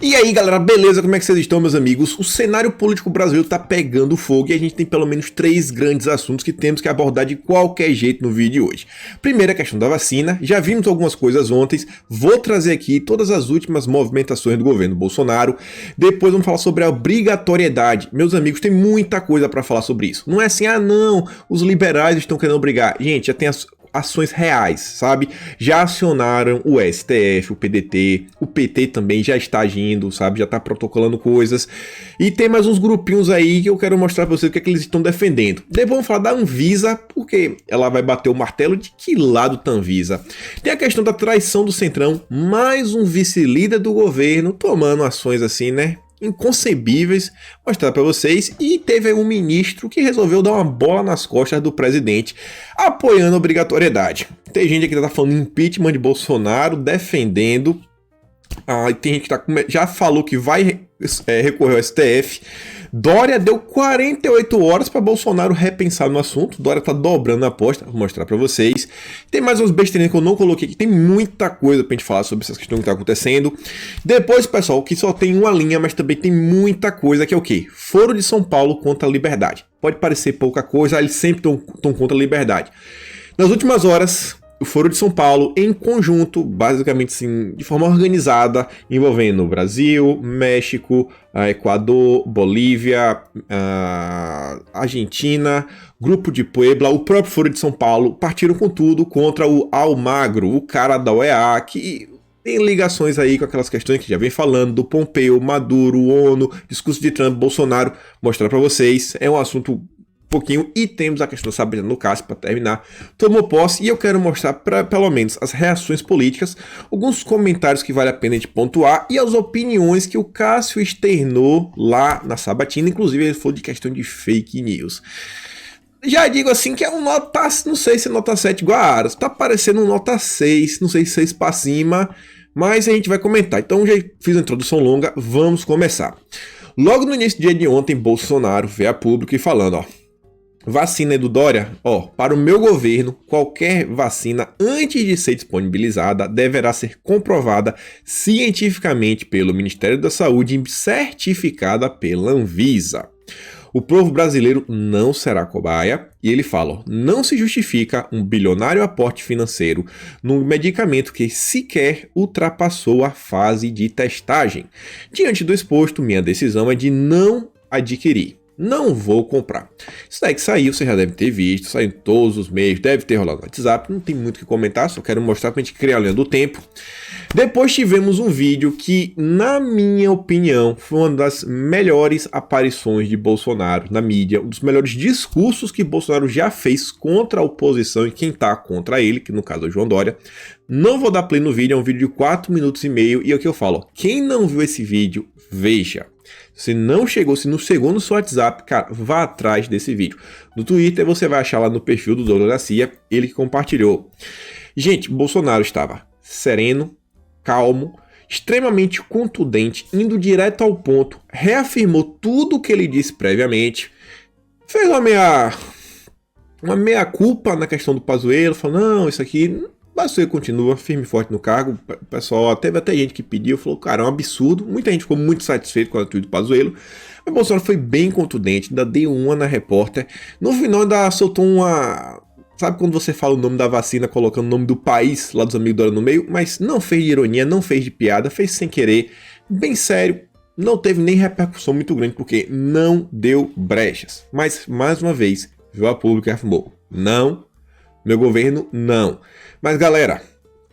E aí galera, beleza? Como é que vocês estão, meus amigos? O cenário político brasileiro tá pegando fogo e a gente tem pelo menos 3 grandes assuntos que temos que abordar de qualquer jeito no vídeo de hoje. Primeiro, a questão da vacina, já vimos algumas coisas ontem, vou trazer aqui todas as últimas movimentações do governo Bolsonaro. Depois vamos falar sobre a obrigatoriedade. Meus amigos, tem muita coisa para falar sobre isso. Não é assim, não, os liberais estão querendo obrigar. Gente, já tem ações reais, sabe? Já acionaram o STF, o PDT, o PT também já está agindo, sabe? Já está protocolando coisas. E tem mais uns grupinhos aí que eu quero mostrar para vocês o que é que eles estão defendendo. Depois vamos falar da Anvisa, porque ela vai bater o martelo de que lado tá a Anvisa. Tem a questão da traição do Centrão, mais um vice-líder do governo tomando ações assim, né? Inconcebíveis, mostrar para vocês. E teve um ministro que resolveu dar uma bola nas costas do presidente, apoiando a obrigatoriedade. Tem gente aqui que tá falando impeachment de Bolsonaro, defendendo. Tem gente que já falou que vai recorrer ao STF. Dória deu 48 horas para Bolsonaro repensar no assunto. Dória tá dobrando a aposta, vou mostrar para vocês. Tem mais uns besteirinhos que eu não coloquei aqui. Tem muita coisa pra gente falar sobre essas questões que tá acontecendo. Depois, pessoal, que só tem uma linha, mas também tem muita coisa, que é o quê? Foro de São Paulo contra a liberdade. Pode parecer pouca coisa, eles sempre estão contra a liberdade. Nas últimas horas, o Foro de São Paulo, em conjunto, basicamente assim, de forma organizada, envolvendo Brasil, México, Equador, Bolívia, Argentina, Grupo de Puebla, o próprio Foro de São Paulo, partiram com tudo contra o Almagro, o cara da OEA, que tem ligações aí com aquelas questões que já vem falando, do Pompeu, Maduro, ONU, discurso de Trump, Bolsonaro. Mostrar para vocês, é um assunto pouquinho. E temos a questão da Sabrina Lucas para terminar. Tomou posse e eu quero mostrar pelo menos as reações políticas, alguns comentários que vale a pena a gente pontuar e as opiniões que o Cássio externou lá na sabatina. Inclusive ele falou de questão de fake news. Já digo assim que é um nota, não sei se é nota 7 igual a Aras, tá parecendo um nota 6, não sei se 6 para cima, mas a gente vai comentar. Então já fiz a introdução longa, vamos começar. Logo no início do dia de ontem, Bolsonaro veio a público e falando, vacina do Dória, para o meu governo, qualquer vacina, antes de ser disponibilizada, deverá ser comprovada cientificamente pelo Ministério da Saúde e certificada pela Anvisa. O povo brasileiro não será cobaia, e ele fala, não se justifica um bilionário aporte financeiro num medicamento que sequer ultrapassou a fase de testagem. Diante do exposto, minha decisão é de não adquirir. Não vou comprar. Isso daí que saiu, você já deve ter visto, saiu em todos os meios, deve ter rolado no WhatsApp, não tem muito o que comentar, só quero mostrar pra gente criar a linha do tempo. Depois tivemos um vídeo que, na minha opinião, foi uma das melhores aparições de Bolsonaro na mídia, um dos melhores discursos que Bolsonaro já fez contra a oposição e quem tá contra ele, que no caso é o João Dória. Não vou dar play no vídeo, é um vídeo de 4 minutos e meio, e é o que eu falo, quem não viu esse vídeo, veja. Se não chegou, se não chegou no seu WhatsApp, cara, vá atrás desse vídeo. No Twitter você vai achar lá no perfil do Dono da CIA, ele que compartilhou. Gente, Bolsonaro estava sereno, calmo, extremamente contundente, indo direto ao ponto, reafirmou tudo o que ele disse previamente, fez uma meia-culpa na questão do Pazuello, falou, não, isso aqui... Pazuello continua firme e forte no cargo. Pessoal, teve até gente que pediu, falou, cara, é um absurdo. Muita gente ficou muito satisfeito com a atitude do Pazuello. Mas Bolsonaro foi bem contundente, ainda deu uma na repórter. No final ainda soltou uma... Sabe quando você fala o nome da vacina colocando o nome do país lá dos amigos Dória no meio? Mas não fez de ironia, não fez de piada, fez sem querer. Bem sério, não teve nem repercussão muito grande porque não deu brechas. Mas, mais uma vez, veio a público e afirmou, não, meu governo, não. Mas galera,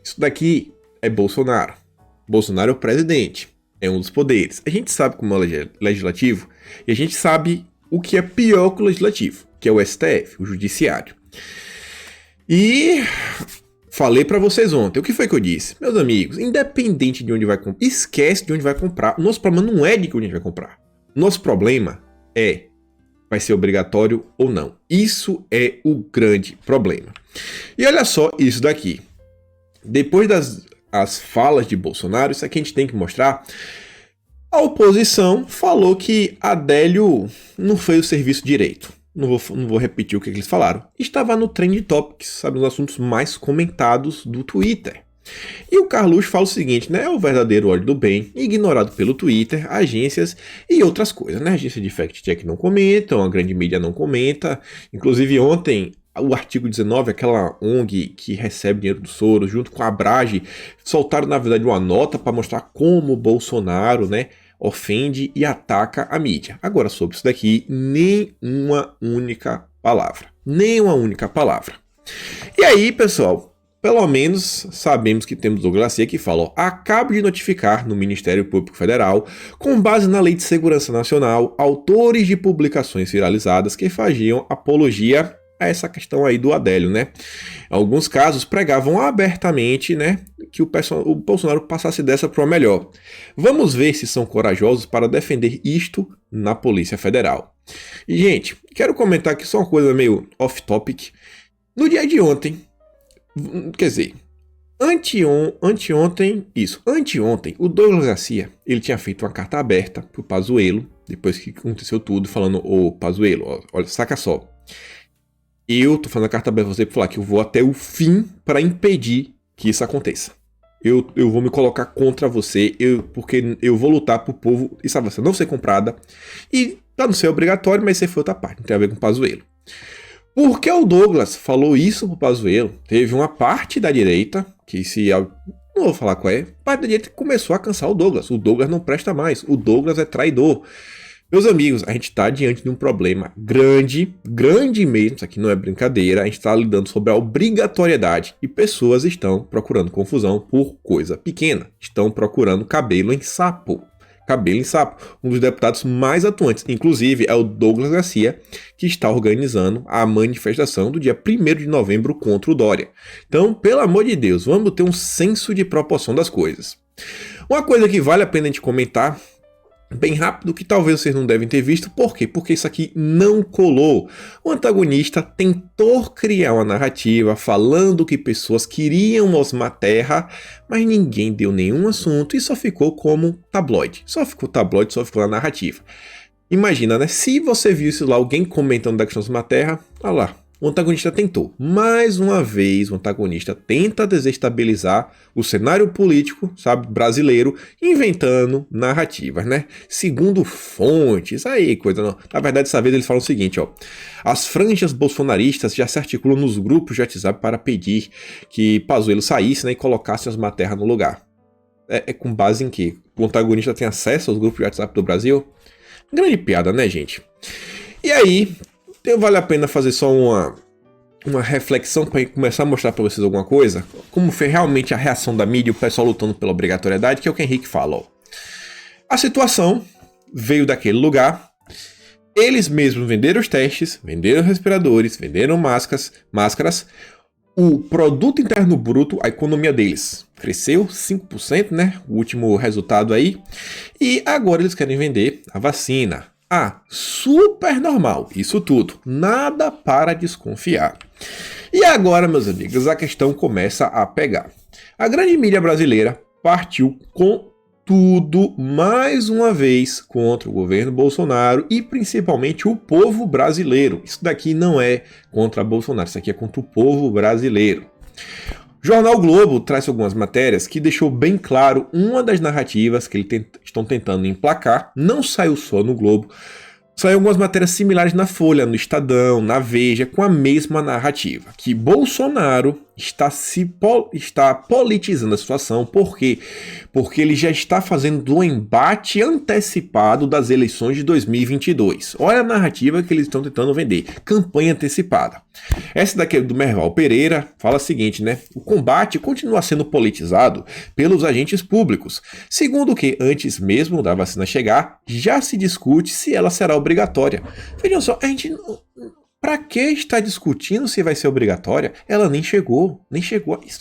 isso daqui é Bolsonaro. Bolsonaro é o presidente, é um dos poderes. A gente sabe como é o legislativo e a gente sabe o que é pior que o legislativo, que é o STF, o judiciário. E falei pra vocês ontem, o que foi que eu disse? Meus amigos, independente de onde vai comprar, esquece de onde vai comprar. O nosso problema não é de onde a gente vai comprar. O nosso problema é, vai ser obrigatório ou não. Isso é o grande problema. E olha só isso daqui. Depois das falas de Bolsonaro, isso aqui a gente tem que mostrar. A oposição falou que Adélio não fez o serviço direito. Não vou repetir o que eles falaram. Estava no Trend Topics, sabe, os assuntos mais comentados do Twitter. E o Carluxo fala o seguinte, né? É o verdadeiro ódio do bem, ignorado pelo Twitter, agências e outras coisas, né? Agência de fact-check não comentam, a grande mídia não comenta. Inclusive ontem, o artigo 19, aquela ONG que recebe dinheiro do Soros, junto com a Abrage, soltaram na verdade uma nota para mostrar como o Bolsonaro, né, ofende e ataca a mídia. Agora, sobre isso daqui, nem uma única palavra. Nem uma única palavra. E aí, pessoal, pelo menos sabemos que temos Douglas Garcia que fala, ó, acabo de notificar no Ministério Público Federal, com base na Lei de Segurança Nacional, autores de publicações viralizadas que faziam apologia a essa questão aí do Adélio, né? Em alguns casos pregavam abertamente, né, que o Bolsonaro passasse dessa para o melhor. Vamos ver se são corajosos para defender isto na Polícia Federal. E, gente, quero comentar aqui só uma coisa meio off-topic. No dia de ontem, quer dizer, anteontem, o Douglas Garcia, ele tinha feito uma carta aberta pro Pazuello, depois que aconteceu tudo, falando, ô Pazuello, ó, olha, saca só. Eu tô fazendo a carta aberta pra você pra falar que eu vou até o fim para impedir que isso aconteça. Eu vou me colocar contra você, porque eu vou lutar pro povo, essa vacina não ser comprada, e pra não ser obrigatório, mas isso foi outra parte, não tem a ver com o Pazuello. Porque o Douglas falou isso pro Pazuello, teve uma parte da direita, não vou falar qual é, parte da direita que começou a cansar o Douglas não presta mais, o Douglas é traidor. Meus amigos, a gente está diante de um problema grande mesmo, isso aqui não é brincadeira, a gente está lidando sobre a obrigatoriedade e pessoas estão procurando confusão por coisa pequena, estão procurando cabelo em sapo. Um dos deputados mais atuantes, inclusive, é o Douglas Garcia, que está organizando a manifestação do dia 1º de novembro contra o Dória. Então, pelo amor de Deus, vamos ter um senso de proporção das coisas. Uma coisa que vale a pena a gente comentar bem rápido, que talvez vocês não devem ter visto. Por quê? Porque isso aqui não colou. O antagonista tentou criar uma narrativa falando que pessoas queriam osmar terra, mas ninguém deu nenhum assunto e só ficou como tabloide. Só ficou na narrativa. Imagina, né? Se você visse lá alguém comentando da questão de osmar terra, olha lá. O antagonista tentou. Mais uma vez, o antagonista tenta desestabilizar o cenário político, sabe, brasileiro, inventando narrativas, né? Segundo fontes, aí, coisa não. Na verdade, dessa vez eles falam o seguinte, ó. As franjas bolsonaristas já se articulam nos grupos de WhatsApp para pedir que Pazuello saísse, né, e colocasse as matérias no lugar. É com base em que o antagonista tem acesso aos grupos de WhatsApp do Brasil? Grande piada, né, gente? E aí, vale a pena fazer só uma reflexão para começar a mostrar para vocês alguma coisa, como foi realmente a reação da mídia, o pessoal lutando pela obrigatoriedade, que é o que o Henrique fala. Ó. A situação veio daquele lugar, eles mesmos venderam os testes, venderam respiradores, venderam máscaras, o produto interno bruto, a economia deles cresceu 5%, né, o último resultado aí, e agora eles querem vender a vacina. Super normal, isso tudo, nada para desconfiar. E agora, meus amigos, a questão começa a pegar. A grande mídia brasileira partiu com tudo, mais uma vez, contra o governo Bolsonaro e principalmente o povo brasileiro. Isso daqui não é contra Bolsonaro, isso aqui é contra o povo brasileiro. O Jornal Globo traz algumas matérias que deixou bem claro uma das narrativas que eles estão tentando emplacar. Não saiu só no Globo, saiu algumas matérias similares na Folha, no Estadão, na Veja, com a mesma narrativa. Que Bolsonaro está politizando a situação. Por quê? Porque ele já está fazendo um embate antecipado das eleições de 2022. Olha a narrativa que eles estão tentando vender. Campanha antecipada. Essa daqui é do Merval Pereira, fala o seguinte, né? O combate continua sendo politizado pelos agentes públicos. Segundo que, antes mesmo da vacina chegar, já se discute se ela será obrigatória. Vejam só, a gente... Pra que estar discutindo se vai ser obrigatória? Ela nem chegou.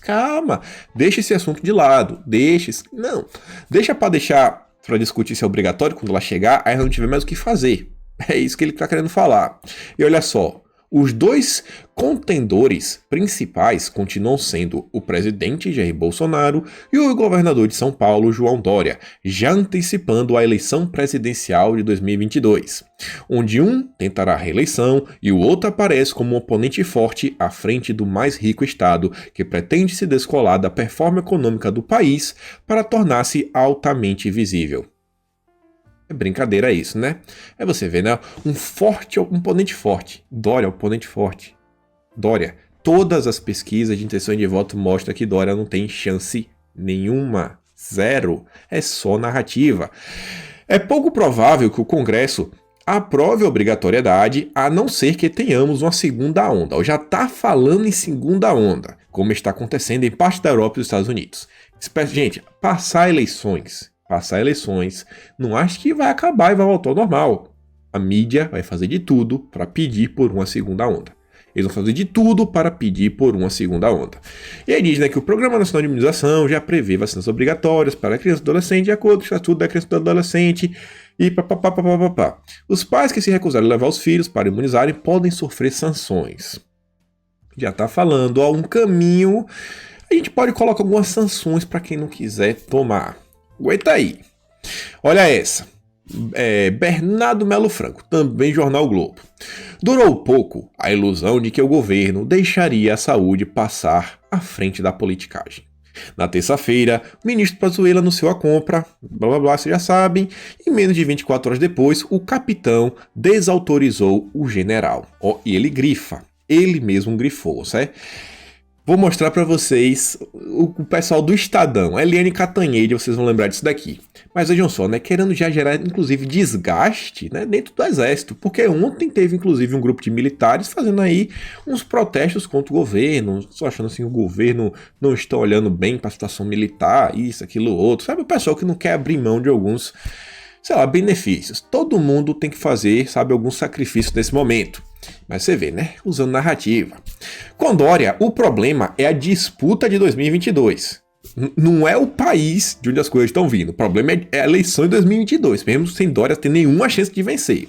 Calma, deixa esse assunto de lado. Deixa para discutir se é obrigatório quando ela chegar, aí não tiver mais o que fazer. É isso que ele tá querendo falar. E olha só, Os dois contendores principais continuam sendo o presidente Jair Bolsonaro e o governador de São Paulo, João Dória, já antecipando a eleição presidencial de 2022, onde um tentará a reeleição e o outro aparece como um oponente forte à frente do mais rico estado que pretende se descolar da performance econômica do país para tornar-se altamente visível. É brincadeira isso, né? É você ver, né? Um oponente forte. Dória, oponente forte. Dória. Todas as pesquisas de intenção de voto mostram que Dória não tem chance nenhuma. Zero. É só narrativa. É pouco provável que o Congresso aprove a obrigatoriedade, a não ser que tenhamos uma segunda onda. Ou já está falando em segunda onda, como está acontecendo em parte da Europa e dos Estados Unidos. Gente, passar eleições, não acho que vai acabar e vai voltar ao normal. A mídia vai fazer de tudo para pedir por uma segunda onda. Eles vão fazer de tudo para pedir por uma segunda onda. E aí diz, né, que o Programa Nacional de Imunização já prevê vacinas obrigatórias para criança e adolescente, de acordo com o Estatuto da Criança e do Adolescente, e papapá. Os pais que se recusarem a levar os filhos para imunizarem podem sofrer sanções. Já está falando, ó, um caminho. A gente pode colocar algumas sanções para quem não quiser tomar. Aguenta aí. Olha essa. Bernardo Melo Franco, também Jornal Globo. Durou pouco a ilusão de que o governo deixaria a saúde passar à frente da politicagem. Na terça-feira, o ministro Pazuello anunciou a compra, blá blá blá, vocês já sabem, e menos de 24 horas depois, o capitão desautorizou o general. E ele grifa, ele mesmo grifou, certo? Vou mostrar para vocês o pessoal do Estadão, Eliane Cantanhede, vocês vão lembrar disso daqui. Mas vejam só, né, querendo já gerar inclusive desgaste, né, dentro do exército, porque ontem teve inclusive um grupo de militares fazendo aí uns protestos contra o governo, só achando assim, o governo não está olhando bem para a situação militar, isso, aquilo, outro, sabe, o pessoal que não quer abrir mão de alguns, sei lá, benefícios. Todo mundo tem que fazer, sabe, alguns sacrifícios nesse momento. Mas você vê, né? Usando narrativa. Com Dória, o problema é a disputa de 2022. Não é o país de onde as coisas estão vindo. O problema é a eleição de 2022, mesmo sem Dória ter nenhuma chance de vencer.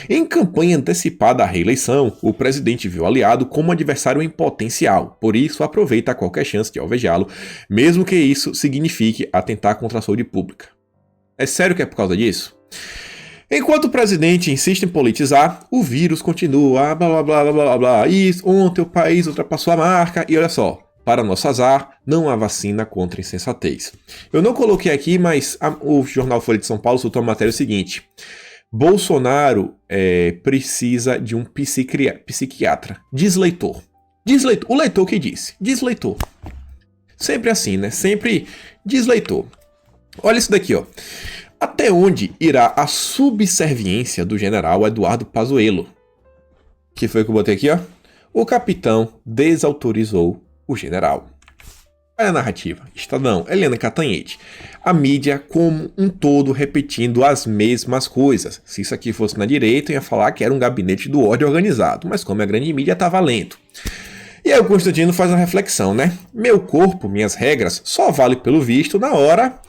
Em campanha antecipada à reeleição, o presidente viu o aliado como um adversário em potencial. Por isso, aproveita qualquer chance de alvejá-lo, mesmo que isso signifique atentar contra a saúde pública. É sério que é por causa disso? Enquanto o presidente insiste em politizar, o vírus continua, blá blá blá blá blá. Isso, ontem o país ultrapassou a marca e olha só, para nosso azar, não há vacina contra a insensatez. Eu não coloquei aqui, mas o jornal Folha de São Paulo soltou uma matéria seguinte. Bolsonaro precisa de um psiquiatra. Diz leitor. O leitor que disse. Diz leitor. Sempre assim, né? Sempre diz leitor. Olha isso daqui, ó. Até onde irá a subserviência do general Eduardo Pazuello? Que foi que eu botei aqui, ó? O capitão desautorizou o general. Olha a narrativa. Estadão, Eliane Cantanhede. A mídia como um todo repetindo as mesmas coisas. Se isso aqui fosse na direita, eu ia falar que era um gabinete do ódio organizado. Mas como é grande mídia, tá valendo. E aí o Constantino faz uma reflexão, né? Meu corpo, minhas regras, só vale pelo visto na hora...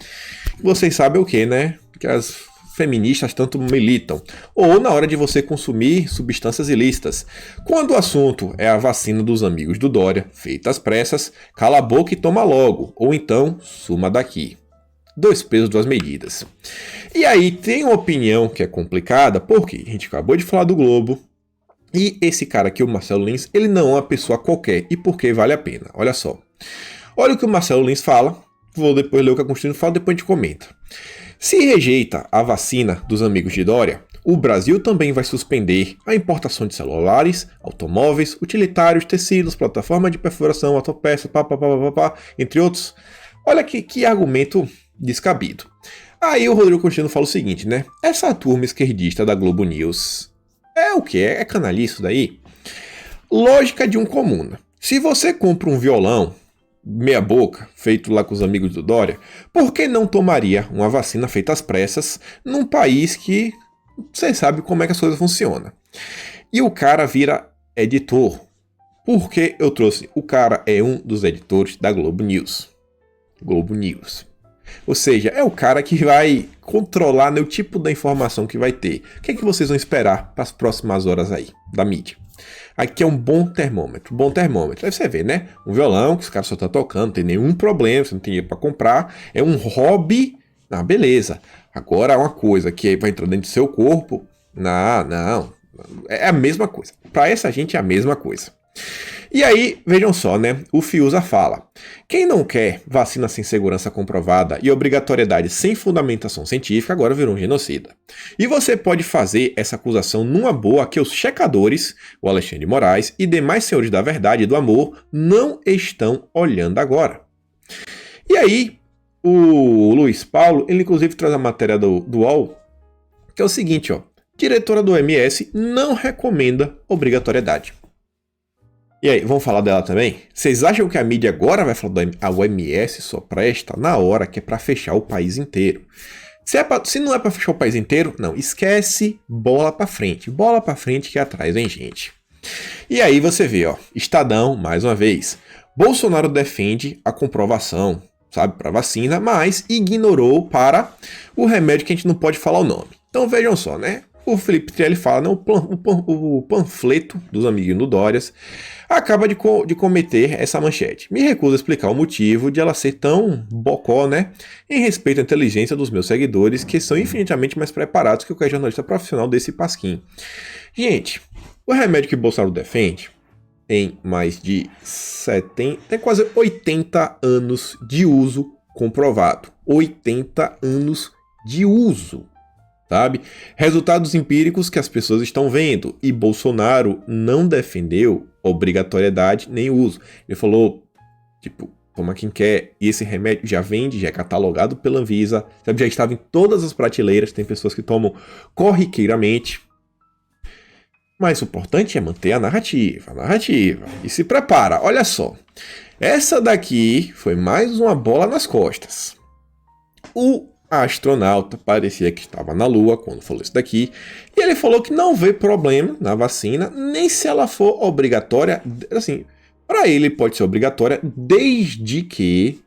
Vocês sabem o que, né? Que as feministas tanto militam. Ou na hora de você consumir substâncias ilícitas. Quando o assunto é a vacina dos amigos do Dória, feita às pressas, cala a boca e toma logo. Ou então, suma daqui. 2 pesos, 2 medidas. E aí tem uma opinião que é complicada, porque a gente acabou de falar do Globo. E esse cara aqui, o Marcelo Lins, ele não é uma pessoa qualquer. E por que vale a pena? Olha só. Olha o que o Marcelo Lins fala. Vou depois ler o que a Constantino fala, depois a gente comenta. Se rejeita a vacina dos amigos de Dória, o Brasil também vai suspender a importação de celulares, automóveis, utilitários, tecidos, plataforma de perfuração, autopeças, entre outros. Olha que argumento descabido. Aí o Rodrigo Constantino fala o seguinte, né? Essa turma esquerdista da Globo News é o que? É canalice isso daí? Lógica de um comuna. Se você compra um violão meia boca, feito lá com os amigos do Dória, por que não tomaria uma vacina feita às pressas num país que você sabe como é que as coisas funcionam? E o cara vira editor. Por que eu trouxe? O cara é um dos editores da Globo News. Globo News. Ou seja, é o cara que vai controlar, né, o tipo da informação que vai ter. O que é que vocês vão esperar para as próximas horas aí, da mídia? Aqui é um bom termômetro, Aí você vê, né? Um violão que os caras só estão tocando, não tem nenhum problema, você não tem dinheiro para comprar. É um hobby, beleza. Agora uma coisa que vai entrar dentro do seu corpo, não. É a mesma coisa. Para essa gente é a mesma coisa. E aí, vejam só, né? O Fiuza fala: quem não quer vacina sem segurança comprovada e obrigatoriedade sem fundamentação científica agora virou um genocida. E você pode fazer essa acusação numa boa que os checadores, o Alexandre de Moraes e demais senhores da verdade e do amor não estão olhando agora. E aí, o Luiz Paulo, ele inclusive traz a matéria do UOL, que é o seguinte, ó: diretora do OMS não recomenda obrigatoriedade. E aí, vamos falar dela também? Vocês acham que a mídia agora vai falar da OMS só presta na hora que é pra fechar o país inteiro? Se não é pra fechar o país inteiro, não, esquece, bola pra frente. Bola pra frente que atrás vem gente. E aí você vê, ó, Estadão, mais uma vez. Bolsonaro defende a comprovação, sabe, pra vacina, mas ignorou para o remédio que a gente não pode falar o nome. Então vejam só, né? O Felipe Trielli fala, né, o panfleto dos amiguinhos do Dórias acaba de cometer essa manchete. Me recuso a explicar o motivo de ela ser tão bocó, né, em respeito à inteligência dos meus seguidores, que são infinitamente mais preparados que qualquer jornalista profissional desse pasquim. Gente, o remédio que Bolsonaro defende tem mais de 70, tem quase 80 anos de uso comprovado. 80 anos de uso. Sabe? Resultados empíricos que as pessoas estão vendo. E Bolsonaro não defendeu obrigatoriedade nem uso. Ele falou, tipo, toma quem quer. E esse remédio já vende, já é catalogado pela Anvisa, sabe? Já estava em todas as prateleiras. Tem pessoas que tomam corriqueiramente. Mas o importante é manter a narrativa. E se prepara, olha só. Essa daqui foi mais uma bola nas costas. A astronauta parecia que estava na Lua quando falou isso daqui, e ele falou que não vê problema na vacina, nem se ela for obrigatória, assim, para ele pode ser obrigatória desde que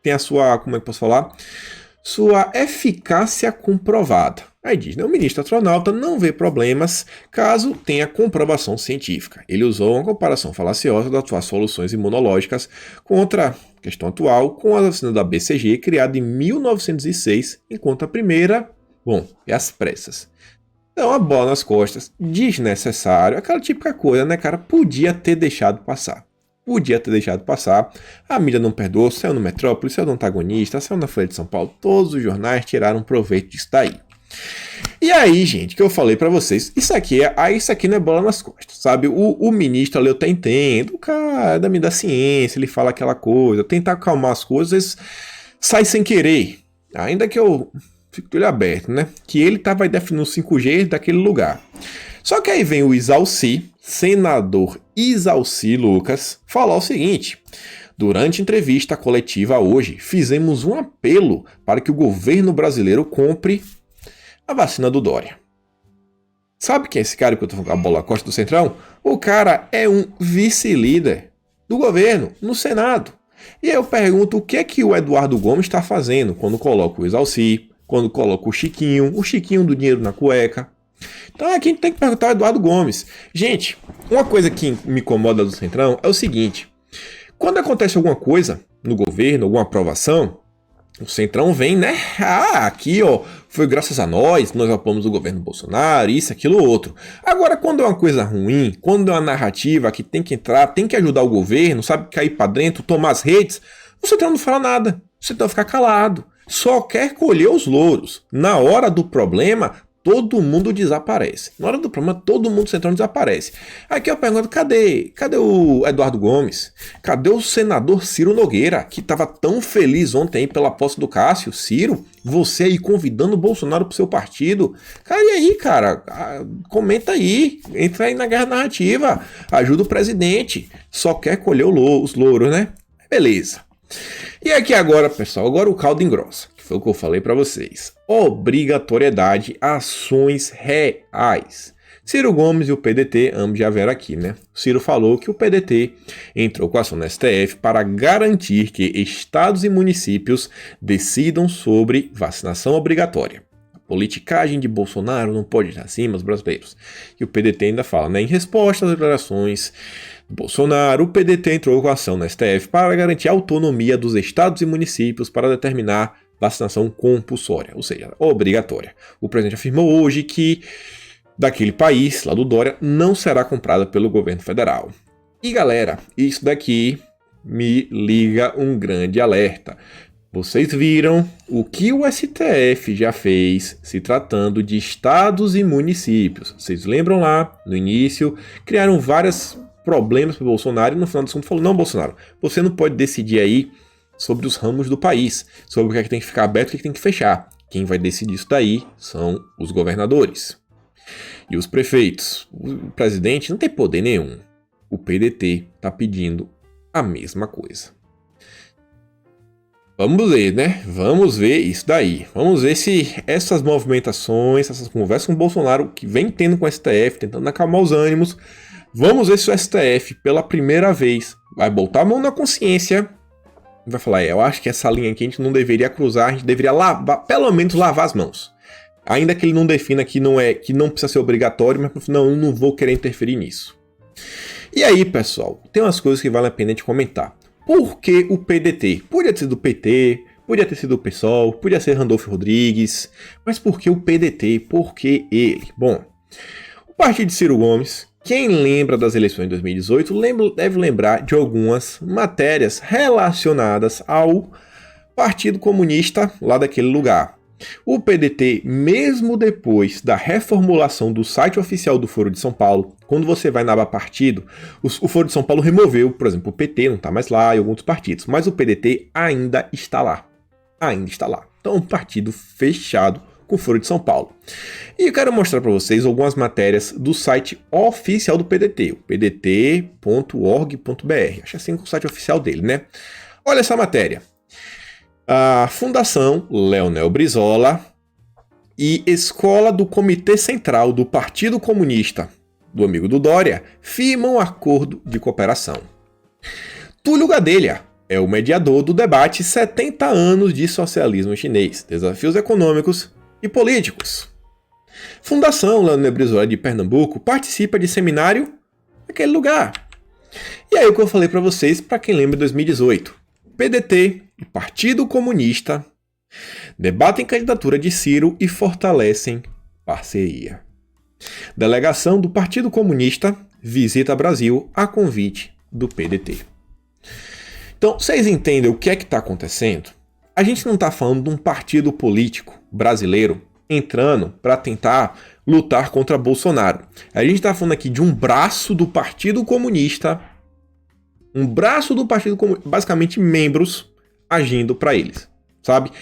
tenha a sua, como é que posso falar, sua eficácia comprovada. Aí diz, né, o ministro astronauta não vê problemas caso tenha comprovação científica. Ele usou uma comparação falaciosa das suas soluções imunológicas contra a questão atual com a vacina da BCG, criada em 1906, enquanto a primeira, é às pressas. Então, a bola nas costas, desnecessário, aquela típica coisa, né, cara? Podia ter deixado passar. A mídia não perdoou, saiu no Metrópole, saiu no Antagonista, saiu na Folha de São Paulo. Todos os jornais tiraram proveito disso daí. E aí, gente, que eu falei pra vocês, isso aqui não é bola nas costas, sabe? O ministro ali eu até entendo, o cara da ciência, ele fala aquela coisa, tentar acalmar as coisas, sai sem querer. Ainda que eu fico de olho aberto, né? Que ele vai definindo o 5G daquele lugar. Só que aí vem o Isalci, senador Isalci Lucas, falar o seguinte: durante entrevista coletiva hoje, fizemos um apelo para que o governo brasileiro compre a vacina do Dória. Sabe quem é esse cara que eu tô falando, a bola Costa do Centrão? O cara é um vice-líder do governo no Senado. E aí eu pergunto o que é que o Eduardo Gomes está fazendo quando coloca o Isalci, quando coloca o Chiquinho do dinheiro na cueca. Então aqui a gente tem que perguntar ao Eduardo Gomes. Gente, uma coisa que me incomoda do Centrão é o seguinte: quando acontece alguma coisa no governo, alguma aprovação, o Centrão vem, né? Aqui, ó, foi graças a nós apoiamos o governo Bolsonaro, isso, aquilo, outro. Agora, quando é uma coisa ruim, quando é uma narrativa que tem que entrar, tem que ajudar o governo, sabe, cair pra dentro, tomar as redes, o Centrão não fala nada. O Centrão fica calado. Só quer colher os louros. Na hora do problema, todo mundo desaparece. Na hora do problema, todo mundo do Centrão desaparece. Aqui eu pergunto, cadê o Eduardo Gomes? Cadê o senador Ciro Nogueira, que estava tão feliz ontem aí pela posse do Cássio? Ciro, você aí convidando o Bolsonaro pro seu partido. Cara, e aí, cara? Comenta aí. Entra aí na guerra narrativa. Ajuda o presidente. Só quer colher os louros, né? Beleza. E aqui agora, pessoal, agora o caldo engrossa. Foi o que eu falei para vocês. Obrigatoriedade, ações reais. Ciro Gomes e o PDT, ambos já vieram aqui, né? O Ciro falou que o PDT entrou com ação no STF para garantir que estados e municípios decidam sobre vacinação obrigatória. A politicagem de Bolsonaro não pode ir acima dos brasileiros. E o PDT ainda fala, né? Em resposta às declarações do Bolsonaro, o PDT entrou com ação no STF para garantir a autonomia dos estados e municípios para determinar vacinação compulsória, ou seja, obrigatória. O presidente afirmou hoje que daquele país, lá do Dória, não será comprada pelo governo federal. E galera, isso daqui me liga um grande alerta. Vocês viram o que o STF já fez se tratando de estados e municípios. Vocês lembram lá, no início, criaram vários problemas para o Bolsonaro e no final do assunto falou, não, Bolsonaro, você não pode decidir aí sobre os ramos do país, sobre o que é que tem que ficar aberto e o que é que tem que fechar. Quem vai decidir isso daí são os governadores e os prefeitos. O presidente não tem poder nenhum. O PDT está pedindo a mesma coisa. Vamos ver, né? Vamos ver isso daí. Vamos ver se essas movimentações, essas conversas com o Bolsonaro, que vem tendo com o STF, tentando acalmar os ânimos, vamos ver se o STF, pela primeira vez, vai botar a mão na consciência. Vai falar, eu acho que essa linha aqui a gente não deveria cruzar, a gente deveria lavar, pelo menos lavar as mãos. Ainda que ele não defina que não precisa ser obrigatório, mas não, eu não vou querer interferir nisso. E aí, pessoal, tem umas coisas que vale a pena a gente comentar. Por que o PDT? Podia ter sido o PT, podia ter sido o PSOL, podia ser Randolfo Rodrigues, mas por que o PDT? Por que ele? Bom, o partido de Ciro Gomes, quem lembra das eleições de 2018, deve lembrar de algumas matérias relacionadas ao Partido Comunista lá daquele lugar. O PDT, mesmo depois da reformulação do site oficial do Foro de São Paulo, quando você vai na aba partido, o Foro de São Paulo removeu, por exemplo, o PT não está mais lá e alguns partidos, mas o PDT ainda está lá. Ainda está lá. Então, um partido fechado com o Foro de São Paulo. E eu quero mostrar para vocês algumas matérias do site oficial do PDT, o pdt.org.br. Acho assim que é o site oficial dele, né? Olha essa matéria. A Fundação Leonel Brizola e Escola do Comitê Central do Partido Comunista, do amigo do Dória, firmam acordo de cooperação. Túlio Gadelha é o mediador do debate 70 anos de socialismo chinês, desafios econômicos e políticos. Fundação Leonel Brizola de Pernambuco participa de seminário naquele lugar. E aí o que eu falei para vocês, para quem lembra de 2018. PDT e Partido Comunista debatem candidatura de Ciro e fortalecem parceria. Delegação do Partido Comunista visita Brasil a convite do PDT. Então, vocês entendem o que é que está acontecendo? A gente não está falando de um partido político brasileiro entrando para tentar lutar contra Bolsonaro. A gente está falando aqui de um braço do Partido Comunista, basicamente membros agindo para eles, sabe?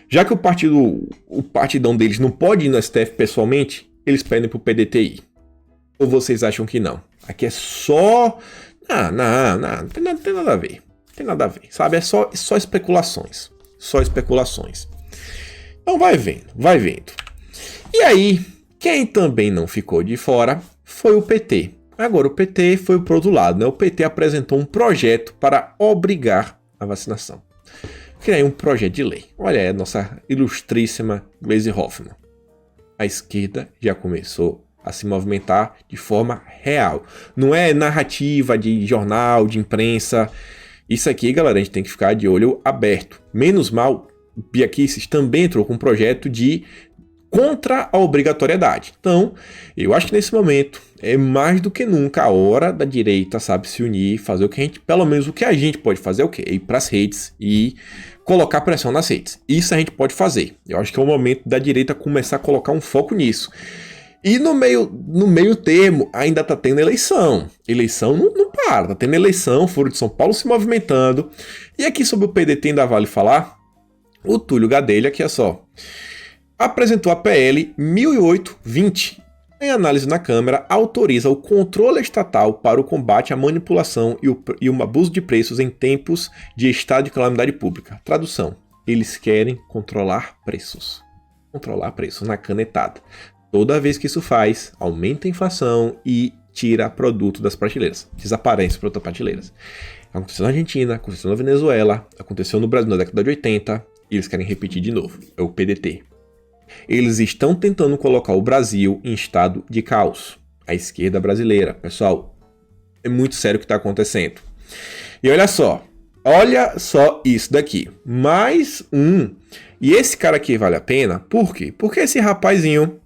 Já que o partidão deles não pode ir no STF pessoalmente, eles pedem pro PDT ir. Ou vocês acham que não? Aqui é só... Não tem nada a ver. Não tem nada a ver, sabe? É só especulações. Só especulações. Então vai vendo. E aí, quem também não ficou de fora foi o PT. Agora o PT foi pro outro lado, né? O PT apresentou um projeto para obrigar a vacinação. Criei um projeto de lei. Olha aí a nossa ilustríssima Gleisi Hoffmann. A esquerda já começou a se movimentar de forma real. Não é narrativa de jornal, de imprensa. Isso aqui, galera, a gente tem que ficar de olho aberto. Menos mal, o Bia Kicis também entrou com um projeto de contra a obrigatoriedade. Então, eu acho que nesse momento é mais do que nunca a hora da direita, sabe, se unir, fazer o que a gente, pelo menos o que a gente pode fazer é o quê? Ir para as redes e colocar pressão nas redes. Isso a gente pode fazer. Eu acho que é o momento da direita começar a colocar um foco nisso. E no meio termo ainda tá tendo eleição. Eleição não para, tá tendo eleição, Foro de São Paulo se movimentando. E aqui sobre o PDT ainda vale falar, o Túlio Gadelha, aqui é só, apresentou a PL 1008-20. Em análise na Câmara, autoriza o controle estatal para o combate à manipulação e o abuso de preços em tempos de estado de calamidade pública. Tradução, eles querem controlar preços. Controlar preços na canetada. Toda vez que isso faz, aumenta a inflação e tira produto das prateleiras. Desaparece produto das prateleiras. Aconteceu na Argentina, aconteceu na Venezuela, aconteceu no Brasil na década de 80 e eles querem repetir de novo. É o PDT. Eles estão tentando colocar o Brasil em estado de caos. A esquerda brasileira. Pessoal, é muito sério o que está acontecendo. E olha só isso daqui. Mais um. E esse cara aqui vale a pena. Por quê? Porque esse rapazinho,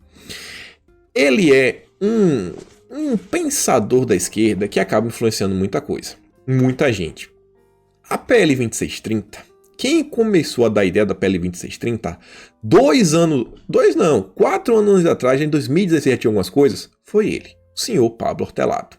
ele é um pensador da esquerda que acaba influenciando muita coisa. Muita gente. A PL 2630, quem começou a dar ideia da PL 2630, 4 anos atrás, em 2016 já tinha algumas coisas, foi ele, o senhor Pablo Hortelado.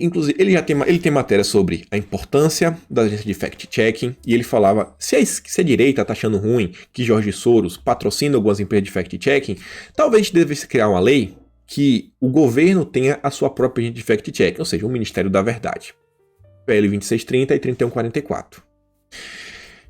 Inclusive, ele tem matéria sobre a importância da agência de fact-checking, e ele falava, se a direita tá achando ruim que Jorge Soros patrocina algumas empresas de fact-checking, talvez devesse criar uma lei que o governo tenha a sua própria agência de fact-checking, ou seja, um Ministério da Verdade. PL 2630 e 3144.